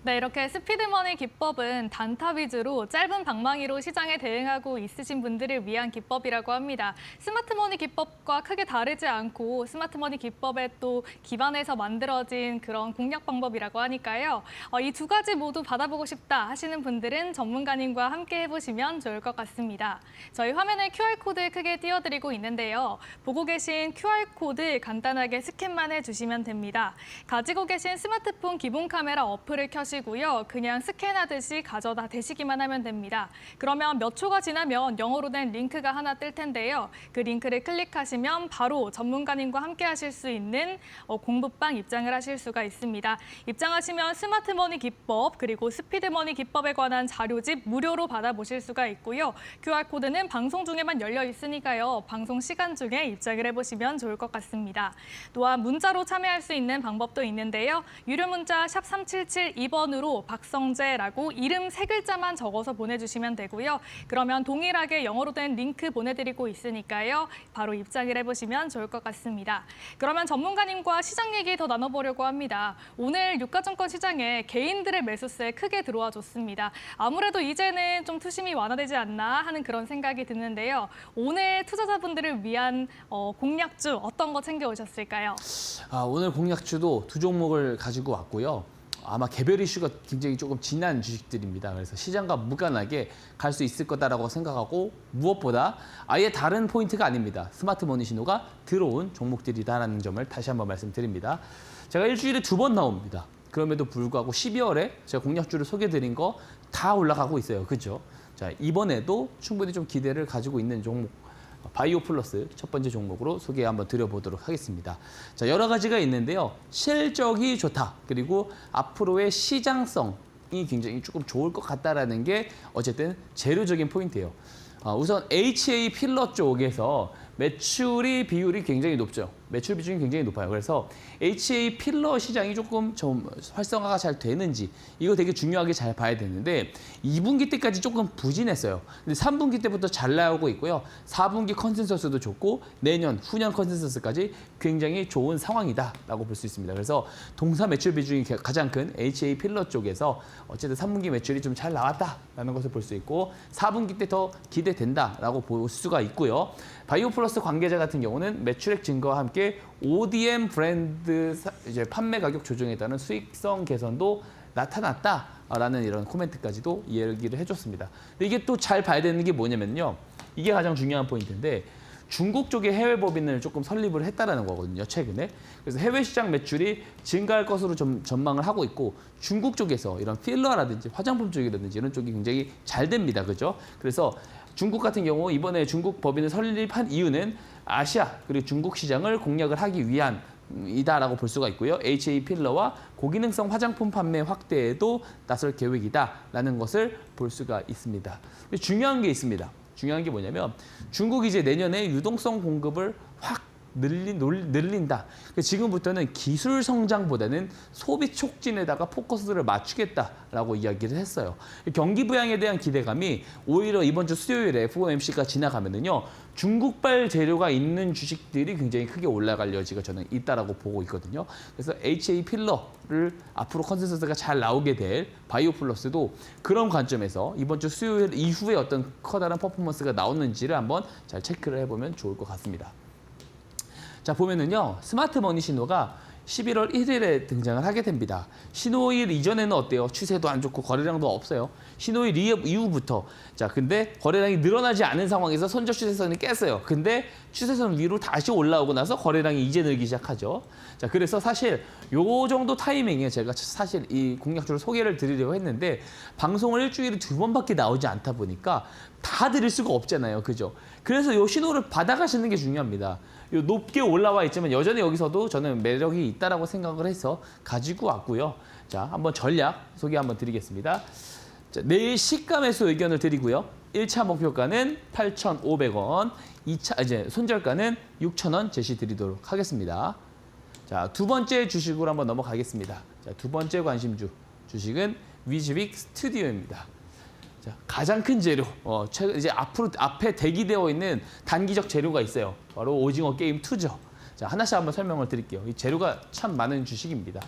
네, 이렇게 스피드머니 기법은 단타 위주로 짧은 방망이로 시장에 대응하고 있으신 분들을 위한 기법이라고 합니다. 스마트머니 기법과 크게 다르지 않고 스마트머니 기법에 또 기반해서 만들어진 그런 공략 방법이라고 하니까요. 이 두 가지 모두 받아보고 싶다 하시는 분들은 전문가님과 함께 해보시면 좋을 것 같습니다. 저희 화면에 QR코드 크게 띄워드리고 있는데요. 보고 계신 QR코드 간단하게 스캔만 해주시면 됩니다. 가지고 계신 스마트폰 기본 카메라 어플을 켜시고요. 그냥 스캔하듯이 가져다 대시기만 하면 됩니다. 그러면 몇 초가 지나면 영어로 된 링크가 하나 뜰 텐데요. 그 링크를 클릭하시면 바로 전문가님과 함께 하실 수 있는 공부방 입장을 하실 수가 있습니다. 입장하시면 스마트머니 기법 그리고 스피드머니 기법에 관한 자료집 무료로 받아보실 수가 있고요. QR코드는 방송 중에만 열려 있으니까요. 방송 시간 중에 입장을 해보시면 좋을 것 같습니다. 또한 문자로 참여할 수 있는 방법도 있는데요. 유료 문자 샵 3772번 으로 박성재라고 이름 3글자만 적어서 보내주시면 되고요. 그러면 동일하게 영어로 된 링크 보내드리고 있으니까요. 바로 입장을 해보시면 좋을 것 같습니다. 그러면 전문가님과 시장 얘기 더 나눠보려고 합니다. 오늘 유가증권 시장에 개인들의 매수세 크게 들어와 줬습니다. 아무래도 이제는 좀 투심이 완화되지 않나 하는 그런 생각이 드는데요. 오늘 투자자분들을 위한 공략주 어떤 거 챙겨오셨을까요? 오늘 공략주도 두 종목을 가지고 왔고요. 아마 개별 이슈가 굉장히 조금 진한 주식들입니다. 그래서 시장과 무관하게 갈 수 있을 거다라고 생각하고 무엇보다 아예 다른 포인트가 아닙니다. 스마트머니 신호가 들어온 종목들이다라는 점을 다시 한번 말씀드립니다. 제가 일주일에 2번 나옵니다. 그럼에도 불구하고 12월에 제가 공략주를 소개드린 거 다 올라가고 있어요. 그렇죠? 자, 이번에도 충분히 좀 기대를 가지고 있는 종목 바이오 플러스 첫 번째 종목으로 소개 한번 드려보도록 하겠습니다. 자, 여러 가지가 있는데요. 실적이 좋다. 그리고 앞으로의 시장성이 굉장히 조금 좋을 것 같다라는 게 어쨌든 재료적인 포인트예요. 우선 HA 필러 쪽에서 매출이 비율이 굉장히 높죠. 매출 비중이 굉장히 높아요. 그래서 HA 필러 시장이 조금 좀 활성화가 잘 되는지 이거 되게 중요하게 잘 봐야 되는데 2분기 때까지 조금 부진했어요. 근데 3분기 때부터 잘 나오고 있고요. 4분기 컨센서스도 좋고 내년, 후년 컨센서스까지 굉장히 좋은 상황이다라고 볼 수 있습니다. 그래서 동사 매출 비중이 가장 큰 HA 필러 쪽에서 어쨌든 3분기 매출이 좀 잘 나왔다라는 것을 볼 수 있고 4분기 때 더 기대된다라고 볼 수가 있고요. 바이오 플러스 관계자 같은 경우는 매출액 증가와 함께 ODM 브랜드 이제 판매 가격 조정에 따른 수익성 개선도 나타났다라는 이런 코멘트까지도 얘기를 해줬습니다. 근데 이게 또 잘 봐야 되는 게 뭐냐면요. 이게 가장 중요한 포인트인데 중국 쪽에 해외 법인을 조금 설립을 했다라는 거거든요, 최근에. 그래서 해외 시장 매출이 증가할 것으로 좀 전망을 하고 있고 중국 쪽에서 이런 필러라든지 화장품 쪽이라든지 이런 쪽이 굉장히 잘 됩니다, 그죠? 그래서 중국 같은 경우 이번에 중국 법인을 설립한 이유는 아시아 그리고 중국 시장을 공략을 하기 위한 이다라고 볼 수가 있고요. HA 필러와 고기능성 화장품 판매 확대에도 나설 계획이다라는 것을 볼 수가 있습니다. 근데 중요한 게 있습니다. 중요한 게 뭐냐면 중국이 이제 내년에 유동성 공급을 확 늘린다. 지금부터는 기술 성장보다는 소비 촉진에다가 포커스를 맞추겠다라고 이야기를 했어요. 경기 부양에 대한 기대감이 오히려 이번 주 수요일에 FOMC가 지나가면은요. 중국발 재료가 있는 주식들이 굉장히 크게 올라갈 여지가 저는 있다라고 보고 있거든요. 그래서 HA 필러를 앞으로 컨센서스가 잘 나오게 될 바이오 플러스도 그런 관점에서 이번 주 수요일 이후에 어떤 커다란 퍼포먼스가 나오는지를 한번 잘 체크를 해보면 좋을 것 같습니다. 자, 보면은요, 스마트 머니 신호가 11월 1일에 등장을 하게 됩니다. 신호일 이전에는 어때요? 추세도 안 좋고 거래량도 없어요. 신호일 이후부터. 자, 근데 거래량이 늘어나지 않은 상황에서 손절 추세선이 깼어요. 근데 추세선 위로 다시 올라오고 나서 거래량이 이제 늘기 시작하죠. 자, 그래서 사실 요 정도 타이밍에 제가 사실 이 공략주를 소개를 드리려고 했는데 방송을 일주일에 2번밖에 나오지 않다 보니까 다 드릴 수가 없잖아요. 그죠? 그래서 요 신호를 받아가시는 게 중요합니다. 요 높게 올라와 있지만 여전히 여기서도 저는 매력이 있다라고 생각을 해서 가지고 왔고요. 자, 한번 전략 소개 한번 드리겠습니다. 자, 내일 시가 매수 의견을 드리고요. 1차 목표가는 8,500원, 2차 이제 손절가는 6,000원 제시 드리도록 하겠습니다. 자, 두 번째 주식으로 한번 넘어가겠습니다. 자, 두 번째 관심주 주식은 위즈빅 스튜디오입니다. 자, 가장 큰 재료, 이제 앞에 대기되어 있는 단기적 재료가 있어요. 바로 오징어 게임 2죠. 자, 하나씩 한번 설명을 드릴게요. 이 재료가 참 많은 주식입니다.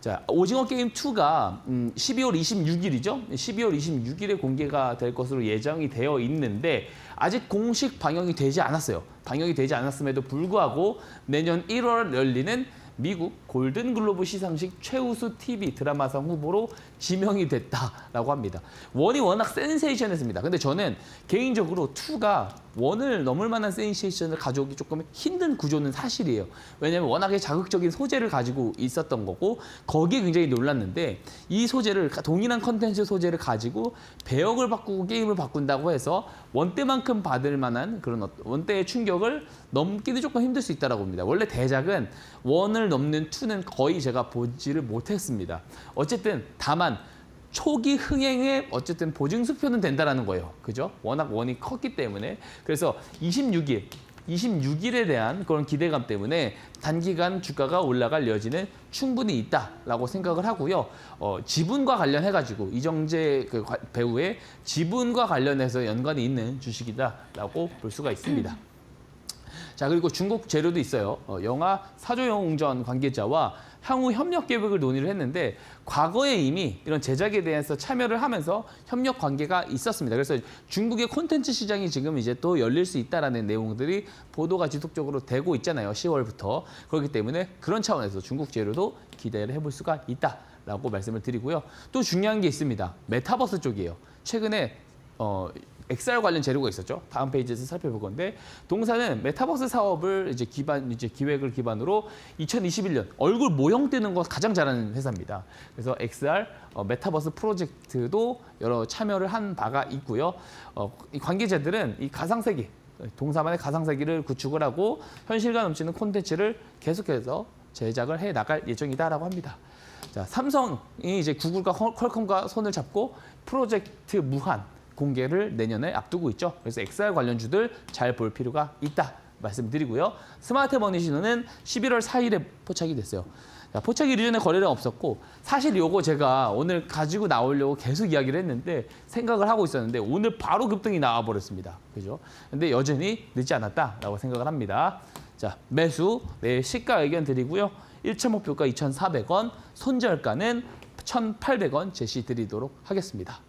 자, 오징어 게임 2가 12월 26일이죠. 12월 26일에 공개가 될 것으로 예정이 되어 있는데 아직 공식 방영이 되지 않았어요. 방영이 되지 않았음에도 불구하고 내년 1월 열리는 미국 골든글로브 시상식 최우수 TV 드라마상 후보로 지명이 됐다라고 합니다. 원이 워낙 센세이션했습니다. 근데 저는 개인적으로 2가 원을 넘을 만한 센세이션을 가져오기 조금 힘든 구조는 사실이에요. 왜냐하면 워낙에 자극적인 소재를 가지고 있었던 거고 거기에 굉장히 놀랐는데 이 소재를 동일한 컨텐츠 소재를 가지고 배역을 바꾸고 게임을 바꾼다고 해서 원대만큼 받을 만한 그런 원대의 충격을 넘기도 조금 힘들 수 있다고 봅니다. 원래 대작은 원을 넘는 2는 거의 제가 보지를 못했습니다. 어쨌든 다만 초기 흥행에 어쨌든 보증수표는 된다라는 거예요. 그죠? 워낙 원이 컸기 때문에. 그래서 26일에 대한 그런 기대감 때문에 단기간 주가가 올라갈 여지는 충분히 있다라고 생각을 하고요. 지분과 관련해가지고 이정재 그 배우의 지분과 관련해서 연관이 있는 주식이다라고 볼 수가 있습니다. 자, 그리고 중국 재료도 있어요. 영화 사조영웅전 관계자와 향후 협력 계획을 논의를 했는데 과거에 이미 이런 제작에 대해서 참여를 하면서 협력 관계가 있었습니다. 그래서 중국의 콘텐츠 시장이 지금 이제 또 열릴 수 있다라는 내용들이 보도가 지속적으로 되고 있잖아요. 10월부터. 그렇기 때문에 그런 차원에서 중국 재료도 기대를 해볼 수가 있다라고 말씀을 드리고요. 또 중요한 게 있습니다. 메타버스 쪽이에요. 최근에 XR 관련 재료가 있었죠. 다음 페이지에서 살펴볼 건데 동사는 메타버스 사업을 이제 기획을 기반으로 2021년 얼굴 모형 뜨는 거 가장 잘하는 회사입니다. 그래서 XR 메타버스 프로젝트도 여러 참여를 한 바가 있고요. 이 관계자들은 이 가상세계 동사만의 가상세계를 구축을 하고 현실감 넘치는 콘텐츠를 계속해서 제작을 해 나갈 예정이다라고 합니다. 자, 삼성이 이제 구글과 퀄컴과 손을 잡고 프로젝트 무한 공개를 내년에 앞두고 있죠. 그래서 XR 관련주들 잘 볼 필요가 있다 말씀드리고요. 스마트 머니 신호는 11월 4일에 포착이 됐어요. 자, 포착이 이전에 거래량 없었고 사실 요거 제가 오늘 가지고 나오려고 계속 이야기를 했는데 생각을 하고 있었는데 오늘 바로 급등이 나와 버렸습니다. 그죠? 근데 여전히 늦지 않았다라고 생각을 합니다. 자, 매수 내일 시가 의견 드리고요. 1차 목표가 2,400원, 손절가는 1,800원 제시 드리도록 하겠습니다.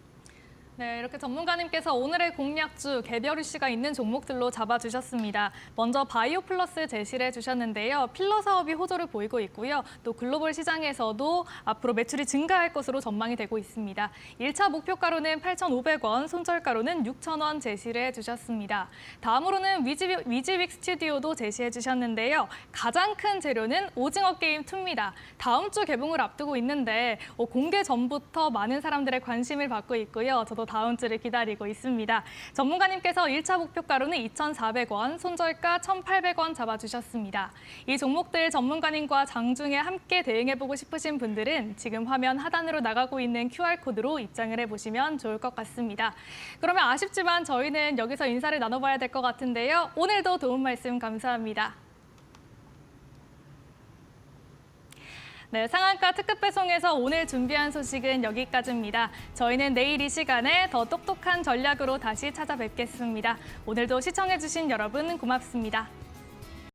네, 이렇게 전문가님께서 오늘의 공략주 개별 이슈가 있는 종목들로 잡아주셨습니다. 먼저 바이오 플러스 제시를 해주셨는데요. 필러 사업이 호조를 보이고 있고요. 또 글로벌 시장에서도 앞으로 매출이 증가할 것으로 전망이 되고 있습니다. 1차 목표가로는 8,500원, 손절가로는 6,000원 제시를 해주셨습니다. 다음으로는 위즈윅 스튜디오도 제시해 주셨는데요. 가장 큰 재료는 오징어 게임 2입니다. 다음 주 개봉을 앞두고 있는데 공개 전부터 많은 사람들의 관심을 받고 있고요. 저도 다음 주를 기다리고 있습니다. 전문가님께서 1차 목표가로는 2,400원, 손절가 1,800원 잡아주셨습니다. 이 종목들 전문가님과 장중에 함께 대응해보고 싶으신 분들은 지금 화면 하단으로 나가고 있는 QR코드로 입장을 해보시면 좋을 것 같습니다. 그러면 아쉽지만 저희는 여기서 인사를 나눠봐야 될 것 같은데요. 오늘도 도움 말씀 감사합니다. 네, 상한가 특급 배송에서 오늘 준비한 소식은 여기까지입니다. 저희는 내일 이 시간에 더 똑똑한 전략으로 다시 찾아뵙겠습니다. 오늘도 시청해주신 여러분 고맙습니다.